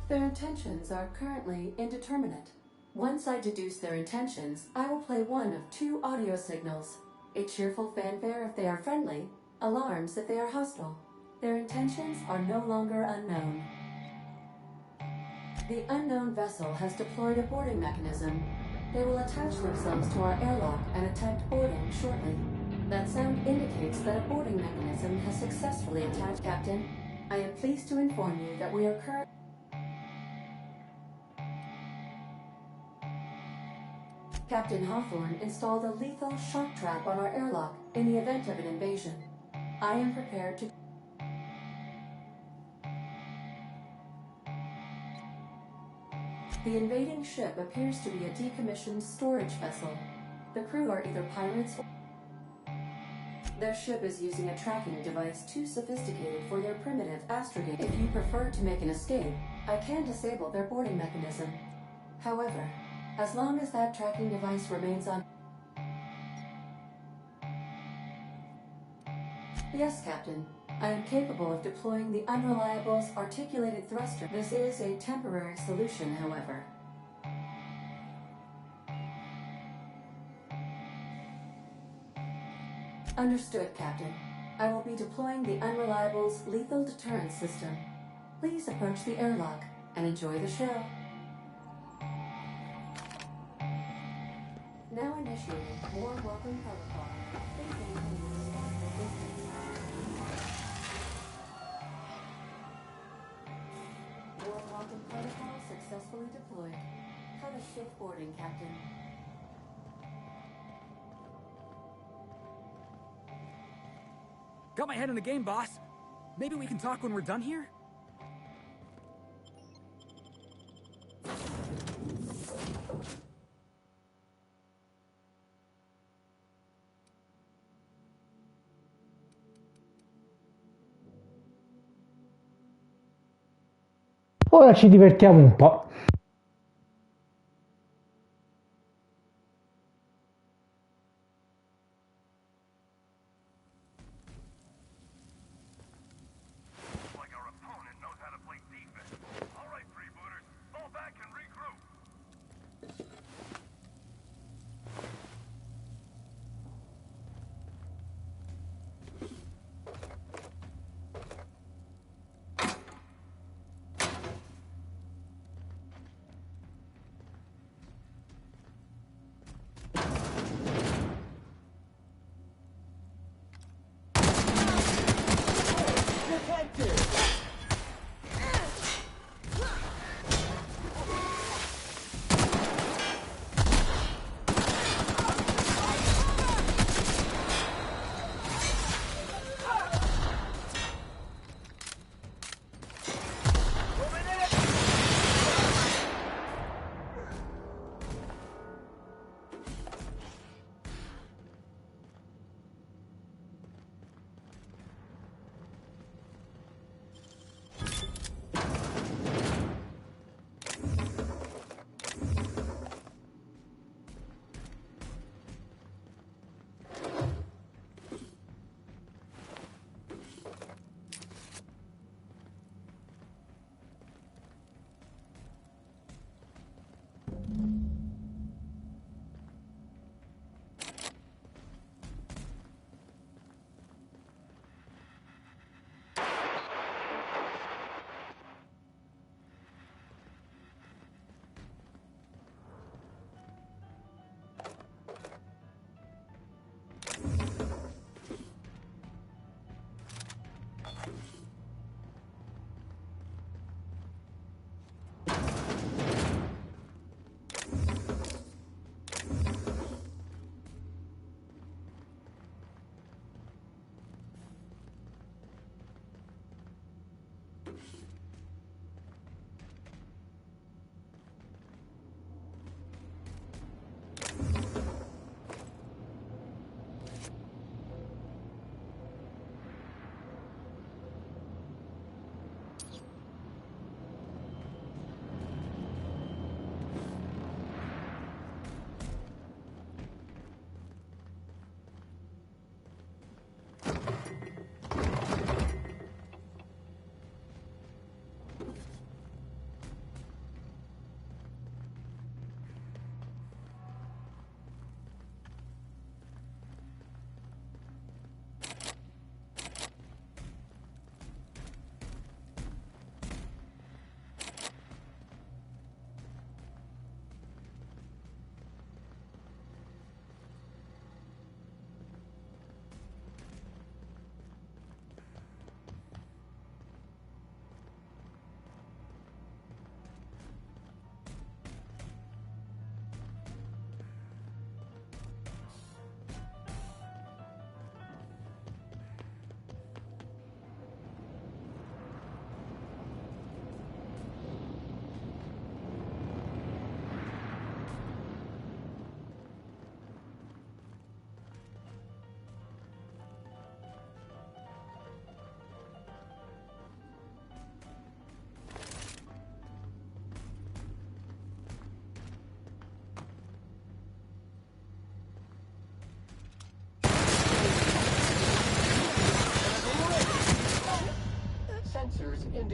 Their intentions are currently indeterminate. Once I deduce their intentions, I will play one of two audio signals. A cheerful fanfare if they are friendly, alarms if they are hostile. Their intentions are no longer unknown. The unknown vessel has deployed a boarding mechanism. They will attach themselves to our airlock and attempt boarding shortly. That sound indicates that a boarding mechanism has successfully attached. Captain, I am pleased to inform you that we are currently... Captain Hawthorne installed a lethal shock trap on our airlock in the event of an invasion. I am prepared to... The invading ship appears to be a decommissioned storage vessel. The crew are either pirates or... Their ship is using a tracking device too sophisticated for their primitive astrogate. If you prefer to make an escape, I can disable their boarding mechanism. However, as long as that tracking device remains on... Yes, Captain. I am capable of deploying the Unreliable's articulated thruster. This is a temporary solution, however. Understood, Captain. I will be deploying the Unreliable's lethal deterrence system. Please approach the airlock and enjoy the show. Now initiating more welcome protocol. Please maintain a respectful distance. More welcome protocol successfully deployed. Have a safe boarding, Captain. Got my head in the game, boss. Maybe we can talk when we're done here? Ora ci divertiamo un po'.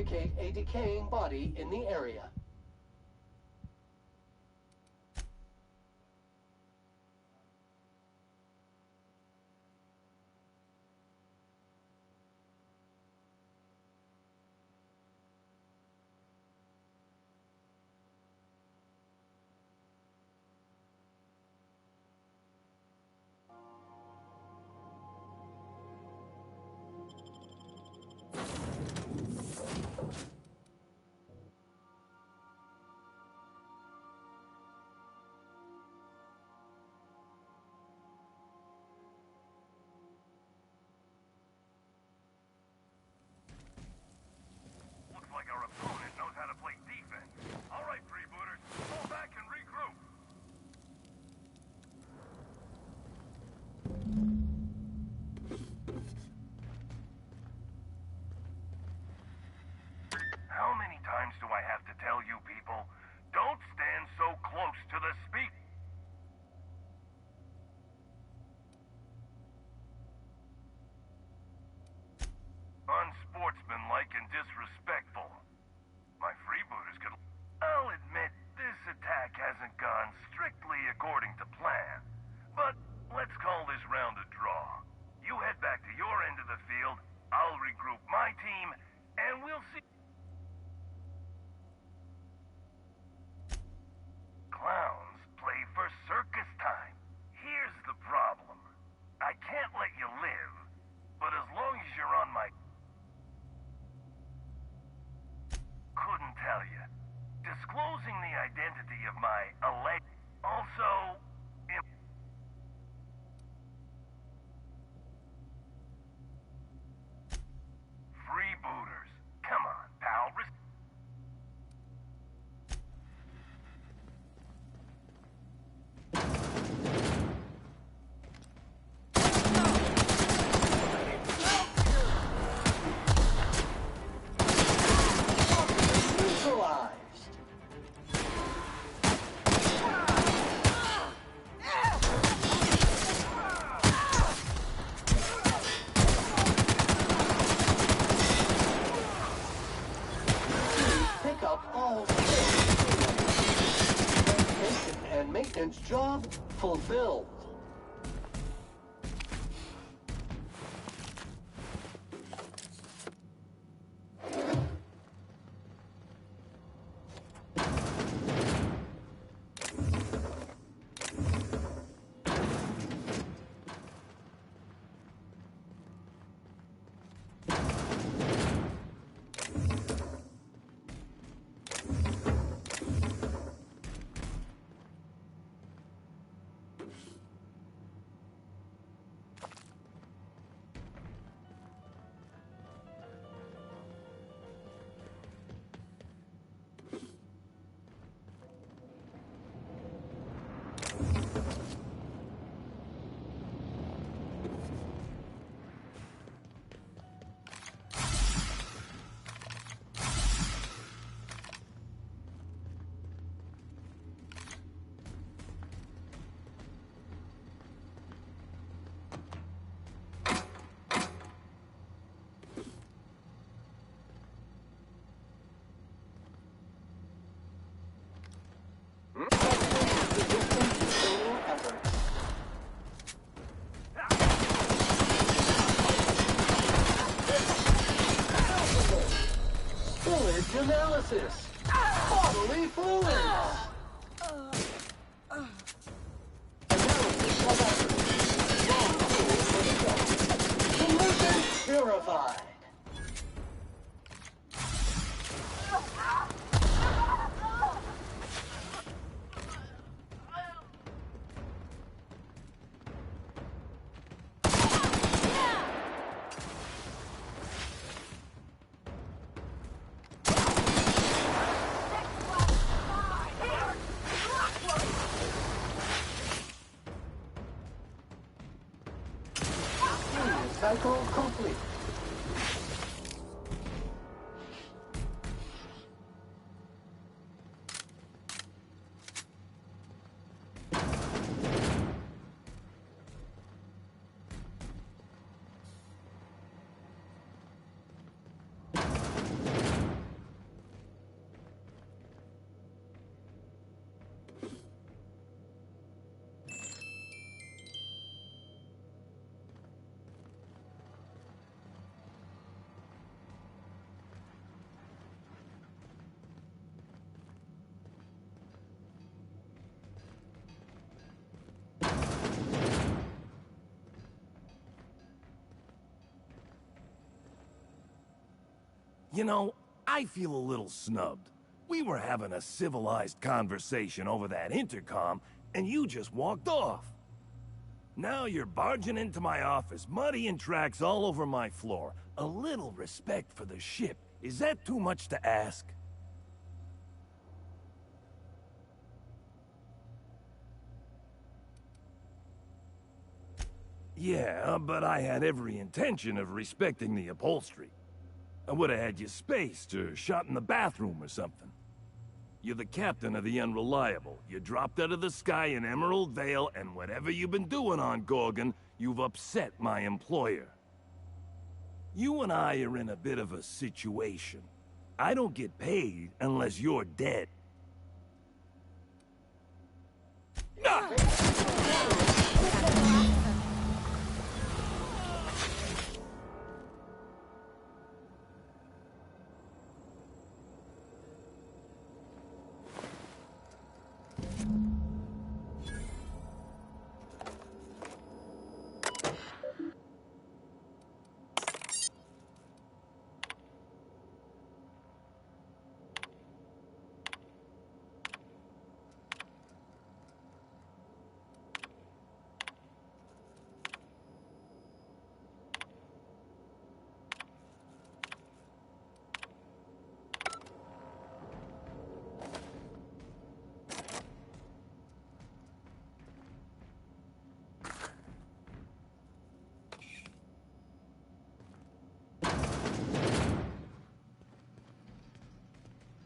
indicate a decaying body in the area. How many times do I have to tell you people, don't stand so close to the speak? Unsportsmanlike and disrespectful. My freebooters could... I'll admit, this attack hasn't gone strictly according to plan. But let's call this round a draw. You head back to your end of the field, I'll regroup my team, and we'll see... Clowns play for circus time. Here's the problem. I can't let you live, but as long as you're on my... Couldn't tell you. Disclosing the identity of my alleged... Also... Freebooters. Come on, pal. Pick up all and maintenance job fulfilled. Spillage analysis. Bodily fluids. Solution purified. Cycle complete. You know, I feel a little snubbed. We were having a civilized conversation over that intercom, and you just walked off. Now you're barging into my office, muddying tracks all over my floor. A little respect for the ship. Is that too much to ask? Yeah, but I had every intention of respecting the upholstery. I would have had you spaced or shot in the bathroom or something. You're the captain of the Unreliable. You dropped out of the sky in Emerald Vale, and whatever you've been doing on Gorgon, you've upset my employer. You and I are in a bit of a situation. I don't get paid unless you're dead.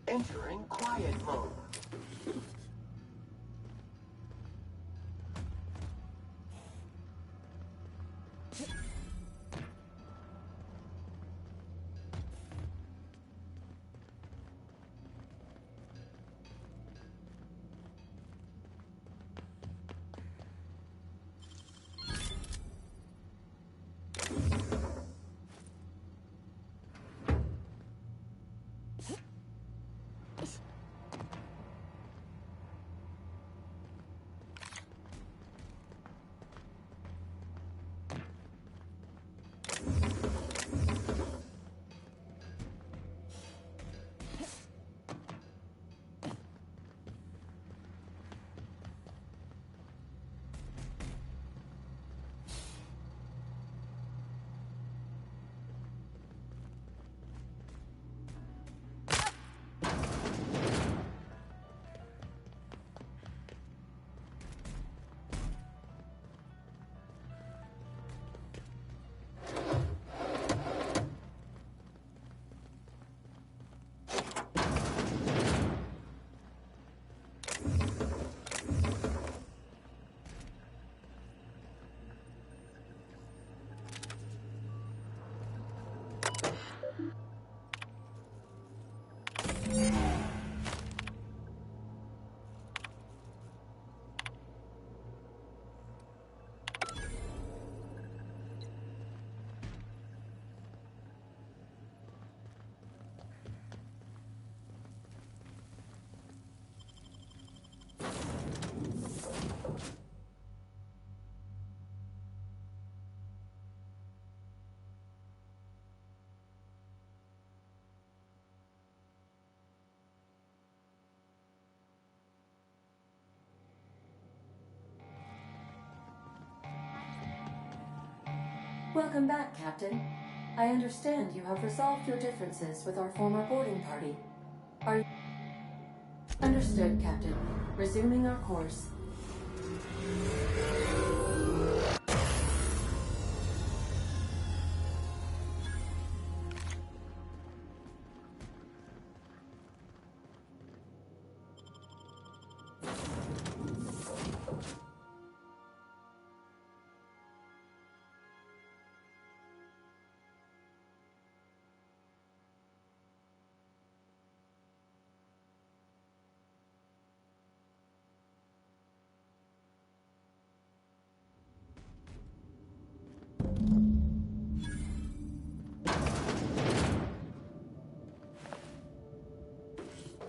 Entering quiet mode. Welcome back, Captain. I understand you have resolved your differences with our former boarding party. Are you... Understood, Captain. Resuming our course.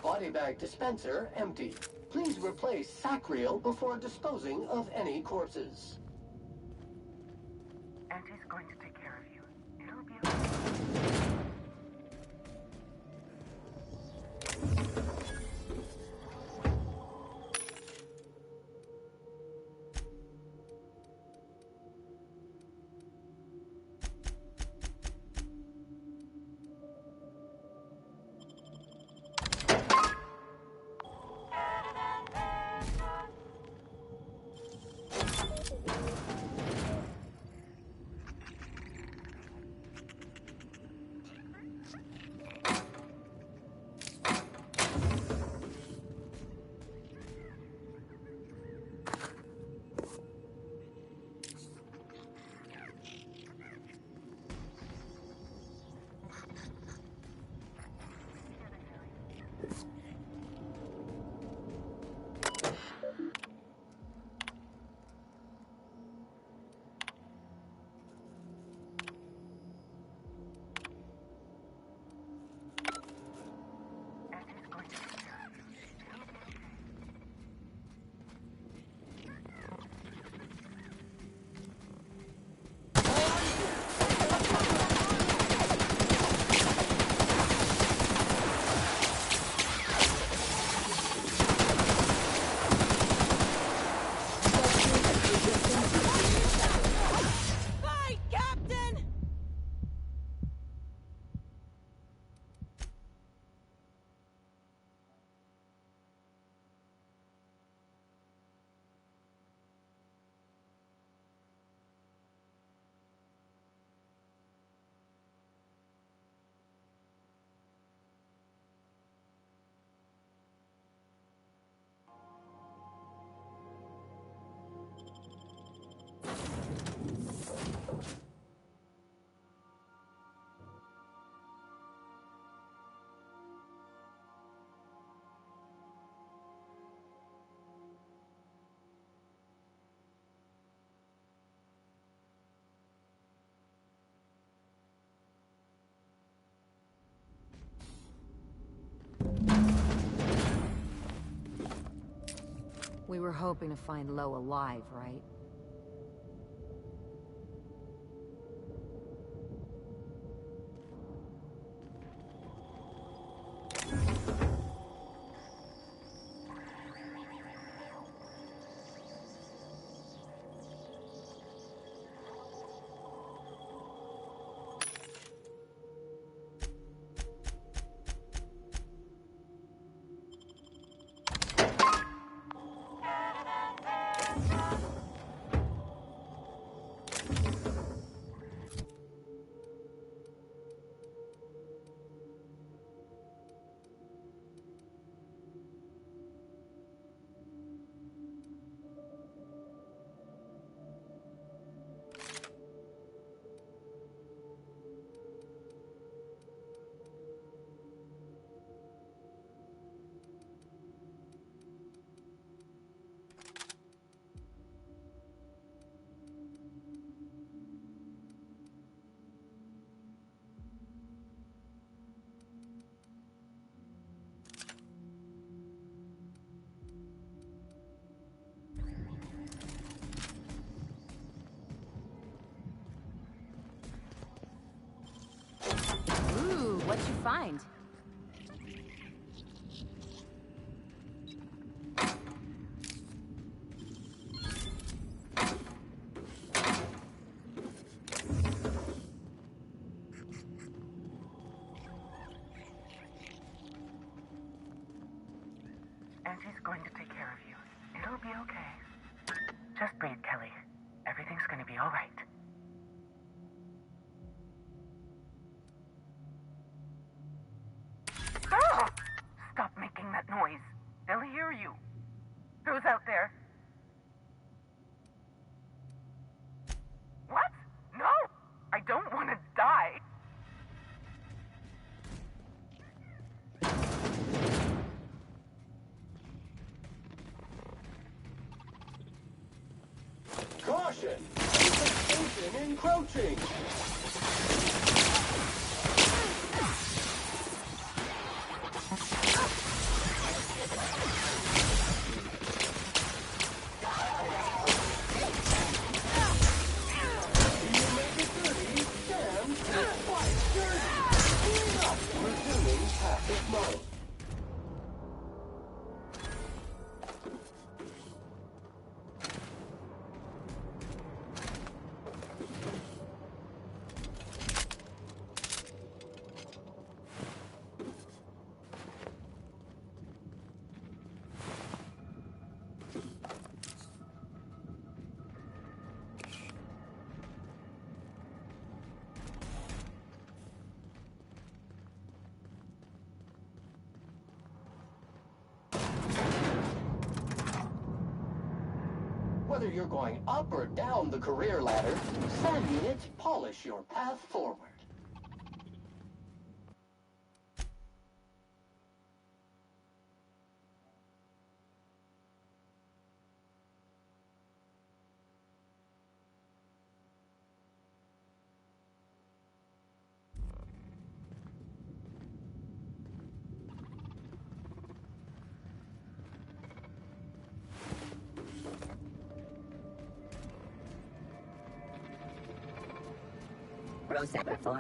Body bag dispenser empty. Please replace sacriel before disposing of any corpses. Auntie's going to take care of you. It'll be okay. We were hoping to find Lo alive, right? Ooh, what'd you find? Angie's going to take care of you. It'll be okay. Just breathe, Kelly. Everything's gonna be all right. Ah! Stop making that noise. They'll hear you. Who's out there? What? No! I don't want to die. Caution! Infestation encroaching! Resuming passive mode. Whether you're going up or down the career ladder, SAM units polish your path forward.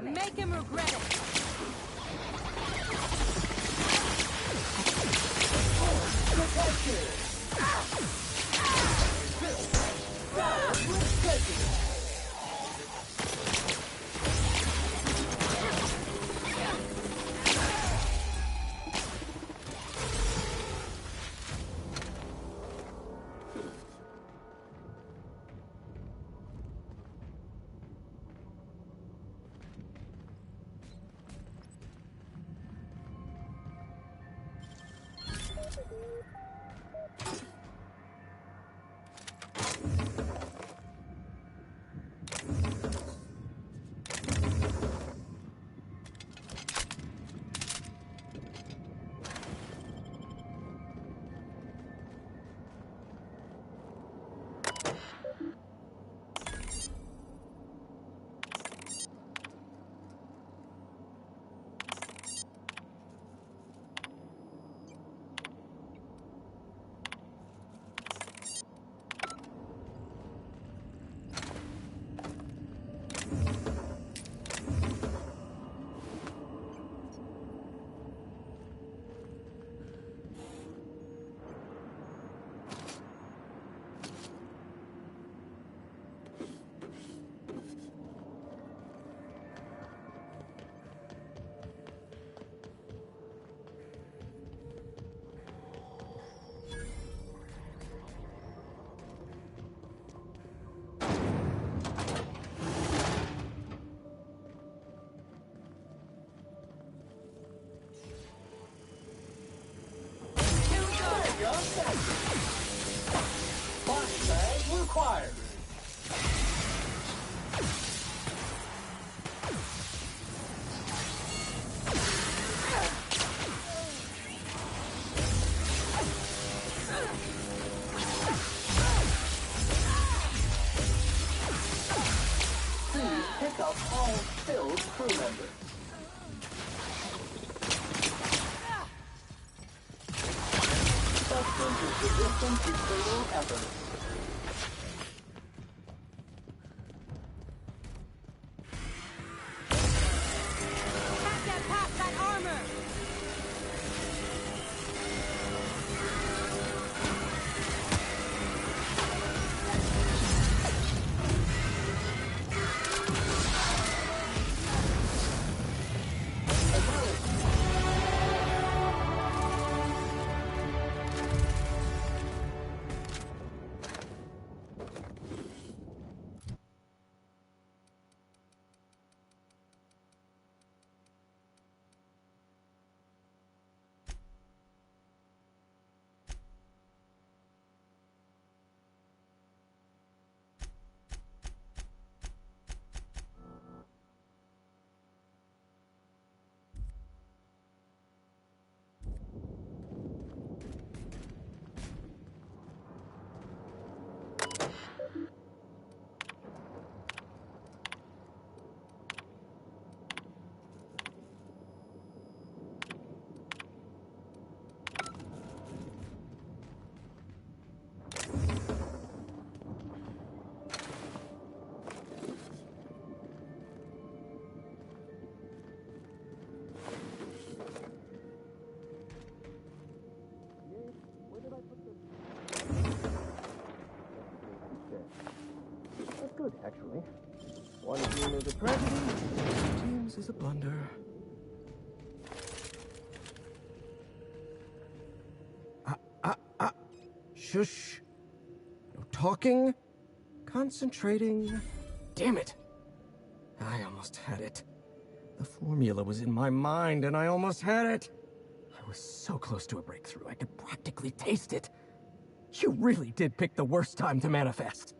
Make him regret it! Flashbang required. Please pick up all killed crew members. Substance is resistant to fatal efforts. Can't get past that armor! That's good, actually. One team is a tragedy, two teams is a blunder. Shush. No talking. Concentrating. Damn it. I almost had it. The formula was in my mind, and I almost had it. I was so close to a breakthrough, I could practically taste it. You really did pick the worst time to manifest.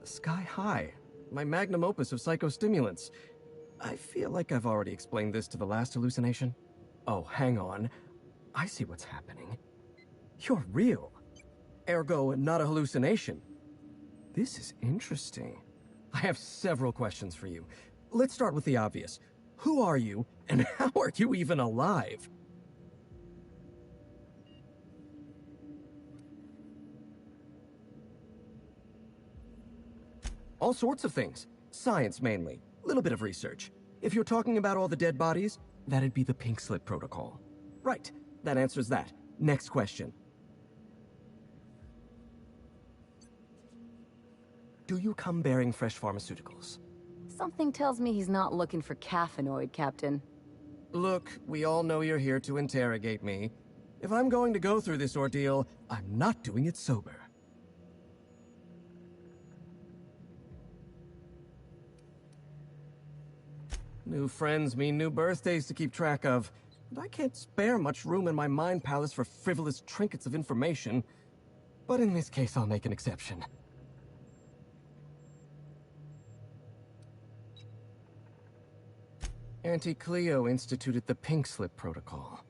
Sky High, my magnum opus of psychostimulants. I feel like I've already explained this to the last hallucination. Oh, hang on. I see what's happening. You're real. Ergo, not a hallucination. This is interesting. I have several questions for you. Let's start with the obvious. Who are you, and how are you even alive? All sorts of things. Science, mainly. A little bit of research. If you're talking about all the dead bodies, that'd be the Pink Slip Protocol. Right. That answers that. Next question. Do you come bearing fresh pharmaceuticals? Something tells me he's not looking for caffeinoid, Captain. Look, we all know you're here to interrogate me. If I'm going to go through this ordeal, I'm not doing it sober. New friends mean new birthdays to keep track of, and I can't spare much room in my mind palace for frivolous trinkets of information. But in this case, I'll make an exception. Auntie Cleo instituted the Pink Slip Protocol.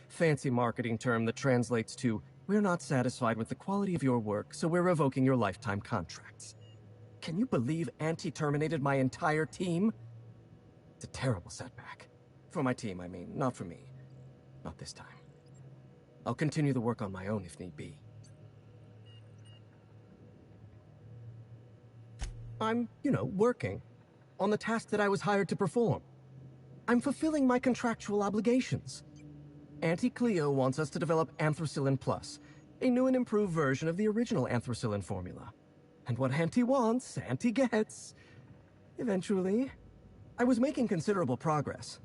Fancy marketing term that translates to, we're not satisfied with the quality of your work, so we're revoking your lifetime contracts. Can you believe Auntie terminated my entire team? It's a terrible setback. For my team, I mean, not for me. Not this time. I'll continue the work on my own if need be. I'm, working on the task that I was hired to perform. I'm fulfilling my contractual obligations. Auntie Cleo wants us to develop Anthracillin Plus, a new and improved version of the original Anthracillin formula. And what Auntie wants, Auntie gets. Eventually. I was making considerable progress.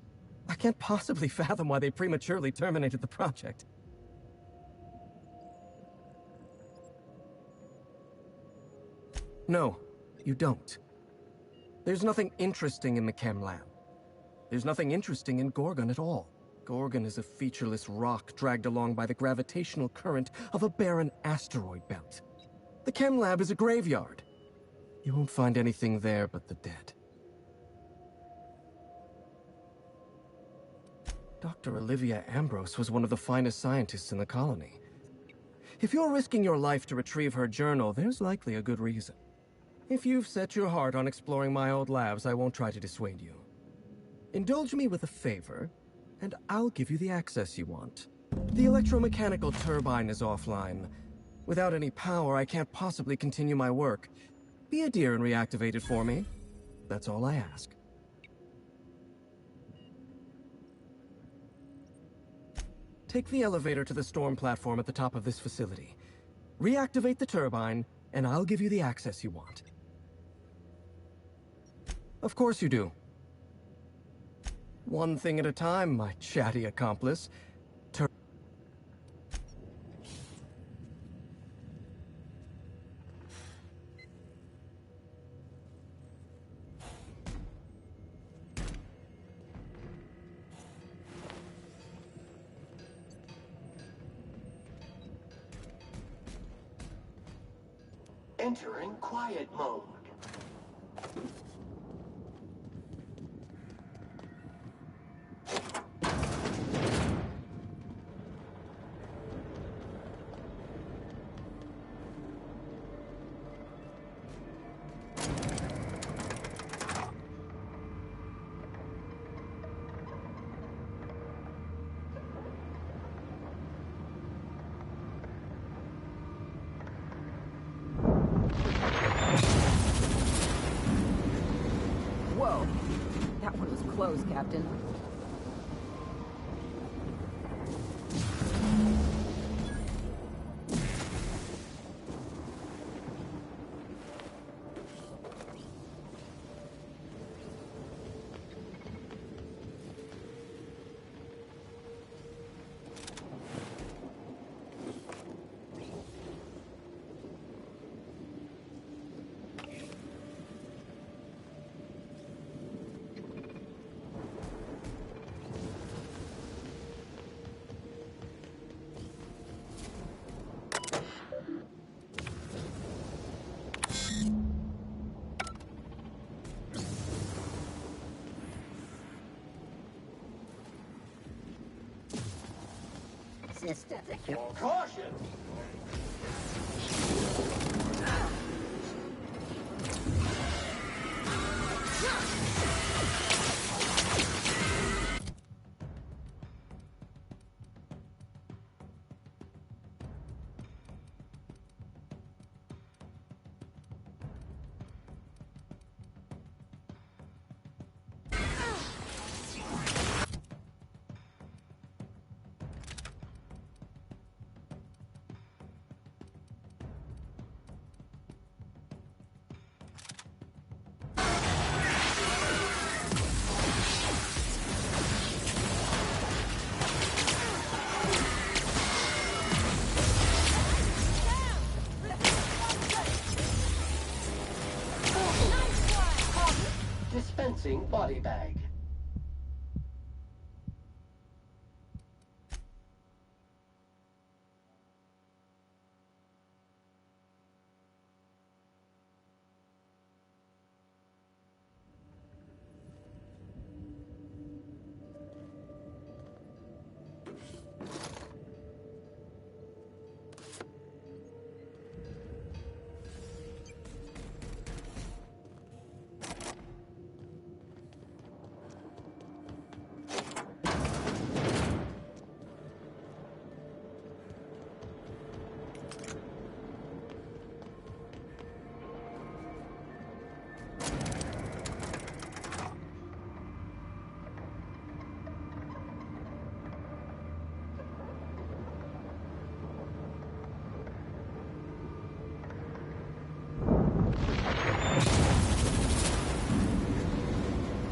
I can't possibly fathom why they prematurely terminated the project. No, you don't. There's nothing interesting in the chem lab. There's nothing interesting in Gorgon at all. Gorgon is a featureless rock dragged along by the gravitational current of a barren asteroid belt. The chem lab is a graveyard. You won't find anything there but the dead. Dr. Olivia Ambrose was one of the finest scientists in the colony. If you're risking your life to retrieve her journal, there's likely a good reason. If you've set your heart on exploring my old labs, I won't try to dissuade you. Indulge me with a favor, and I'll give you the access you want. The electromechanical turbine is offline. Without any power, I can't possibly continue my work. Be a dear and reactivate it for me. That's all I ask. Take the elevator to the storm platform at the top of this facility. Reactivate the turbine, and I'll give you the access you want. Of course you do. One thing at a time, my chatty accomplice. Entering quiet mode. Whoa. That one was close, Captain. Caution! Dispensing body bag.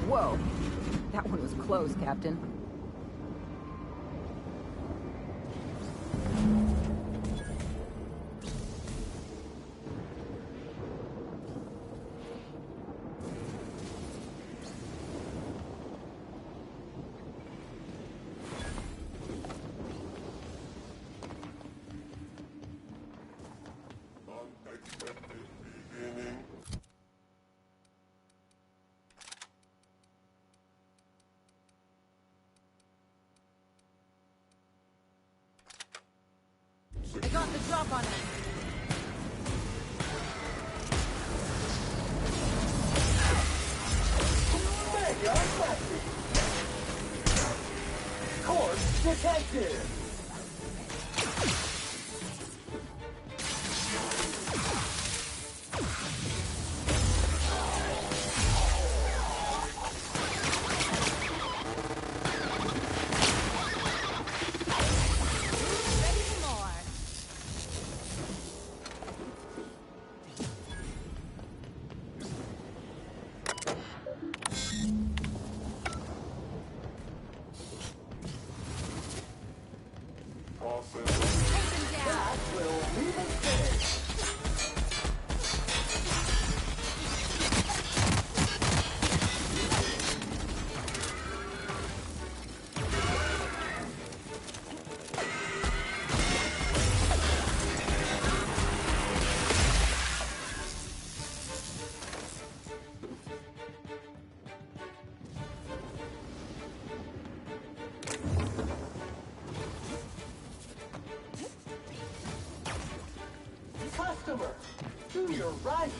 Whoa. That one was close, Captain. I got the drop on it. Mega Flashy! Course detected! Customer, to your right.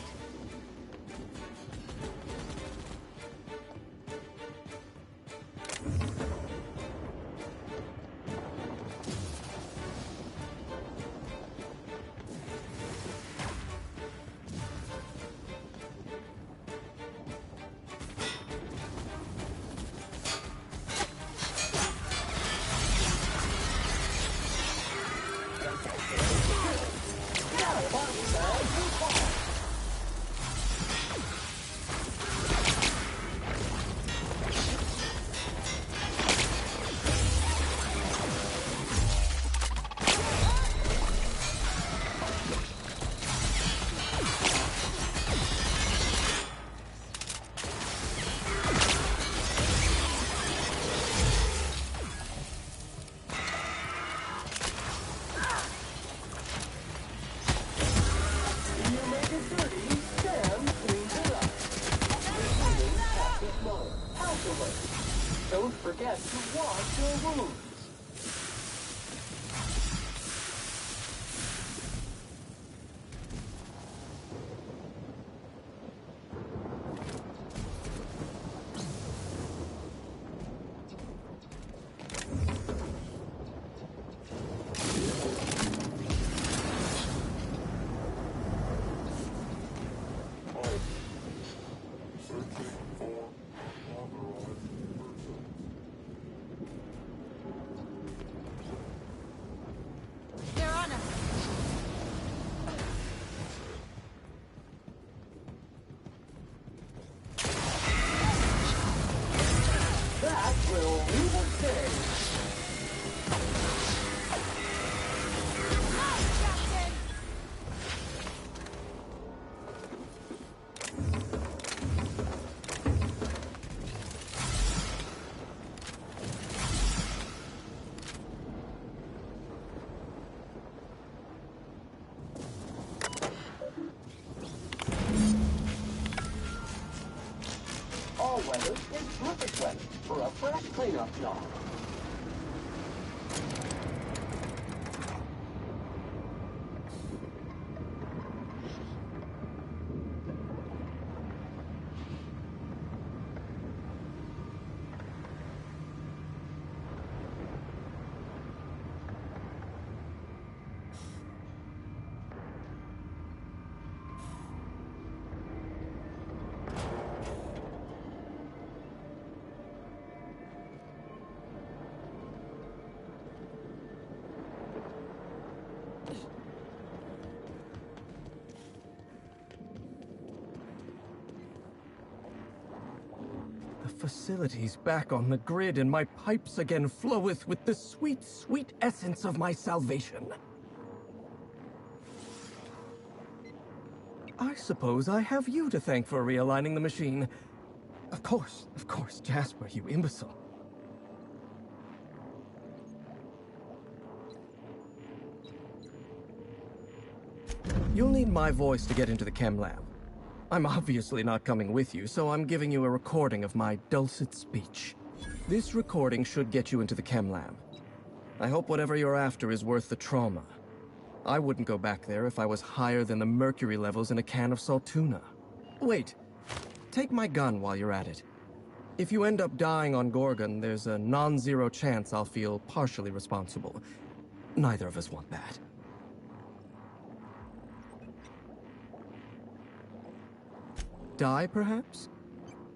Don't forget to wash your wounds. All weather is perfect weather for a fresh cleanup job. The facility's back on the grid, and my pipes again floweth with the sweet, sweet essence of my salvation. I suppose I have you to thank for realigning the machine. Of course, Jasper, you imbecile. You'll need my voice to get into the chem lab. I'm obviously not coming with you, so I'm giving you a recording of my dulcet speech. This recording should get you into the chem lab. I hope whatever you're after is worth the trauma. I wouldn't go back there if I was higher than the mercury levels in a can of salt tuna. Wait, take my gun while you're at it. If you end up dying on Gorgon, there's a non-zero chance I'll feel partially responsible. Neither of us want that. Die, perhaps?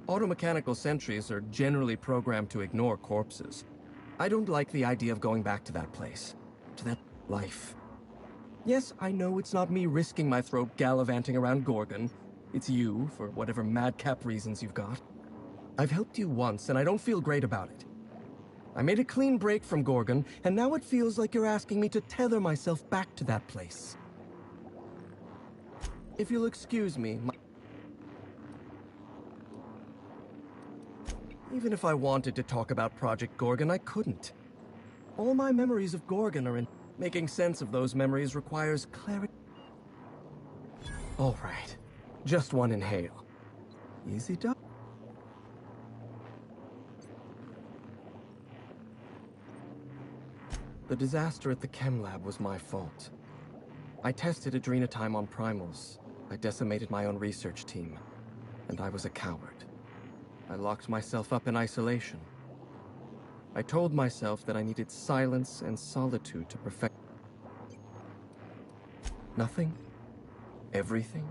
Automechanical sentries are generally programmed to ignore corpses. I don't like the idea of going back to that place, to that life. Yes, I know it's not me risking my throat gallivanting around Gorgon. It's you, for whatever madcap reasons you've got. I've helped you once, and I don't feel great about it. I made a clean break from Gorgon, and now it feels like you're asking me to tether myself back to that place. If you'll excuse me, even if I wanted to talk about Project Gorgon, I couldn't. All my memories of Gorgon are in... Making sense of those memories requires clarity. All right. Just one inhale. Easy done. The disaster at the chem lab was my fault. I tested adrenatime on primals. I decimated my own research team. And I was a coward. I locked myself up in isolation. I told myself that I needed silence and solitude to perfect... Nothing? Everything?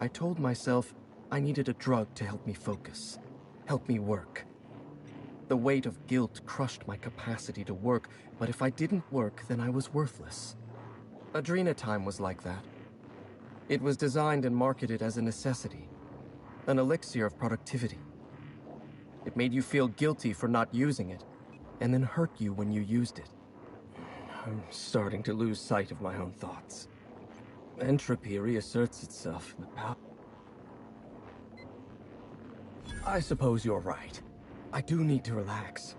I told myself I needed a drug to help me focus, help me work. The weight of guilt crushed my capacity to work, but if I didn't work, then I was worthless. Adrenatime was like that. It was designed and marketed as a necessity, an elixir of productivity. It made you feel guilty for not using it, and then hurt you when you used it. I'm starting to lose sight of my own thoughts. Entropy reasserts itself in the power. I suppose you're right. I do need to relax.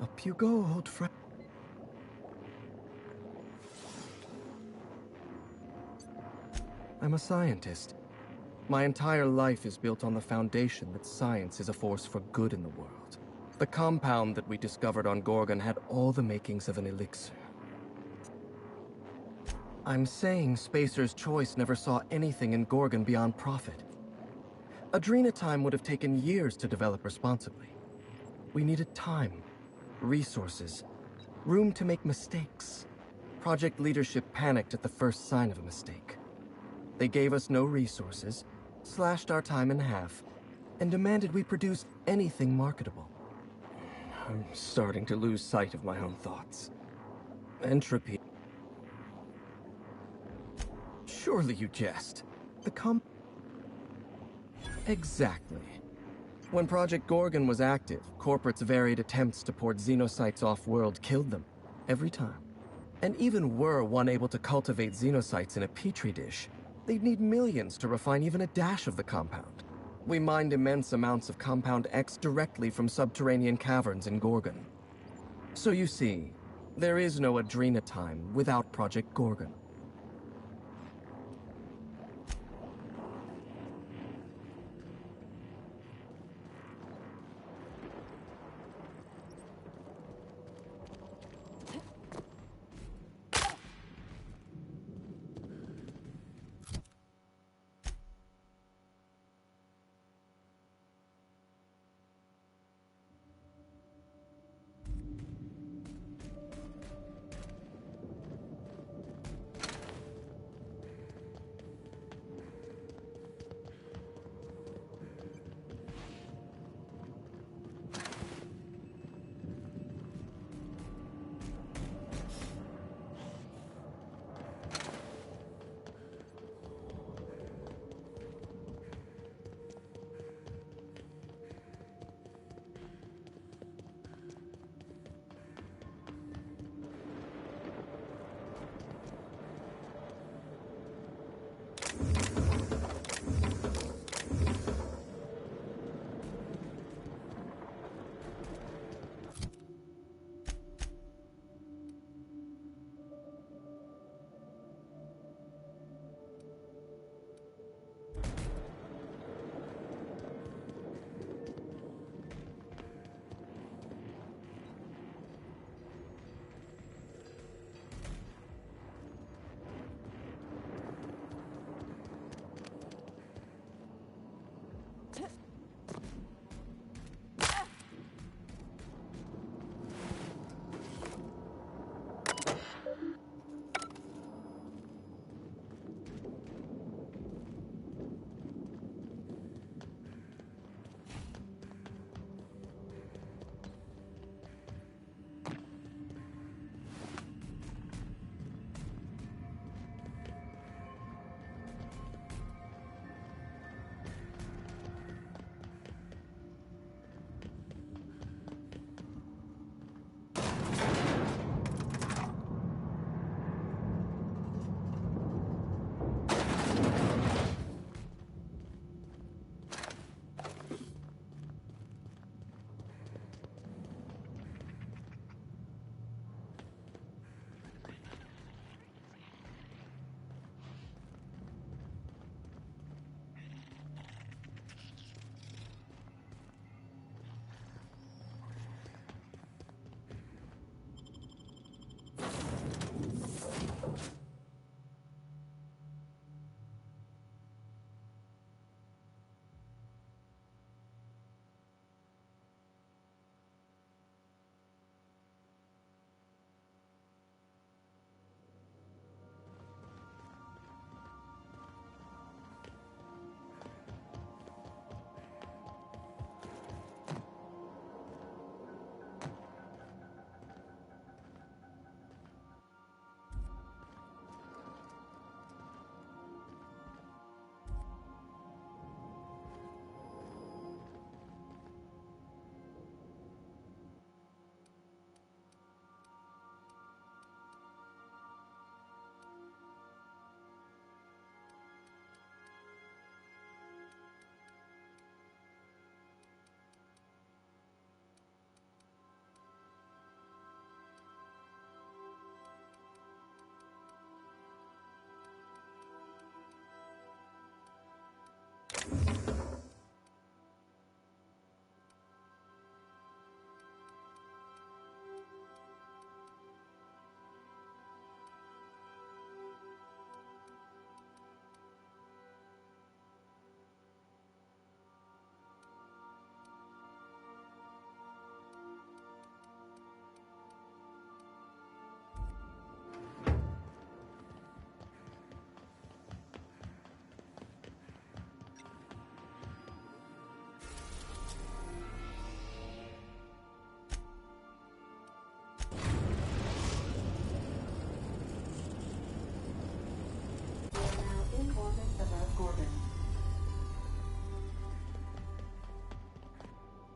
Up you go, old friend. I'm a scientist. My entire life is built on the foundation that science is a force for good in the world. The compound that we discovered on Gorgon had all the makings of an elixir. I'm saying Spacer's Choice never saw anything in Gorgon beyond profit. Adrenatime would have taken years to develop responsibly. We needed time, resources, room to make mistakes. Project leadership panicked at the first sign of a mistake. They gave us no resources, slashed our time in half, and demanded we produce anything marketable. I'm starting to lose sight of my own thoughts. Entropy. Surely you jest. Exactly. When Project Gorgon was active, corporates' varied attempts to port xenocytes off-world killed them. Every time. And even were one able to cultivate xenocytes in a petri dish, they'd need millions to refine even a dash of the compound. We mined immense amounts of Compound X directly from subterranean caverns in Gorgon. So you see, there is no Adrenatime without Project Gorgon.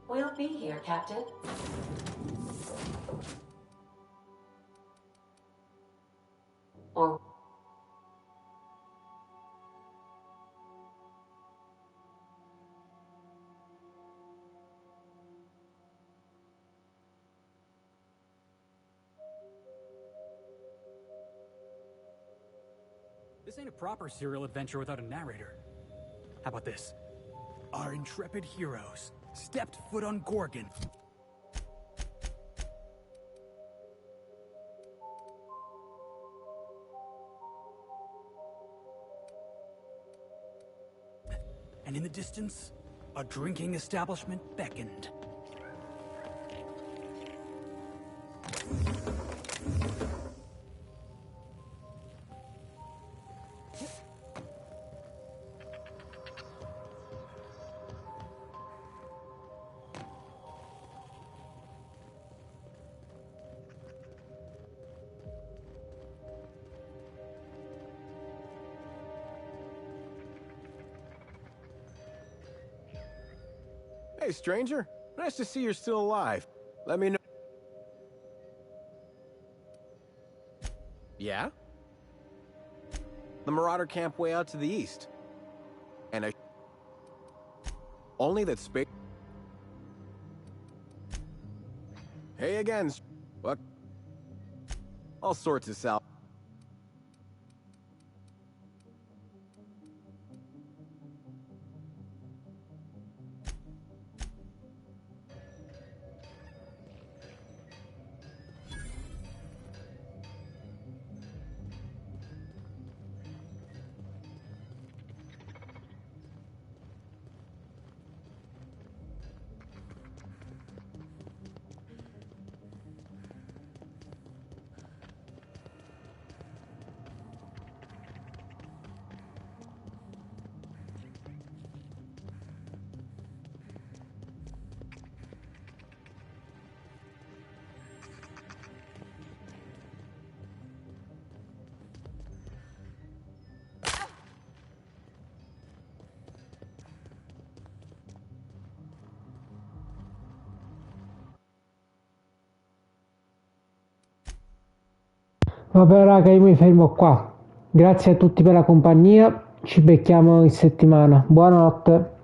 We'll be here, Captain. Or... This ain't a proper serial adventure without a narrator. How about this? Our intrepid heroes stepped foot on Gorgon. And in the distance, a drinking establishment beckoned. Hey, stranger. Nice to see you're still alive. Let me know. Yeah? The Marauder camp way out to the east. And a... Only that space... Hey again. What? All sorts of sal... Vabbè raga, io mi fermo qua. Grazie a tutti per la compagnia, ci becchiamo in settimana. Buonanotte.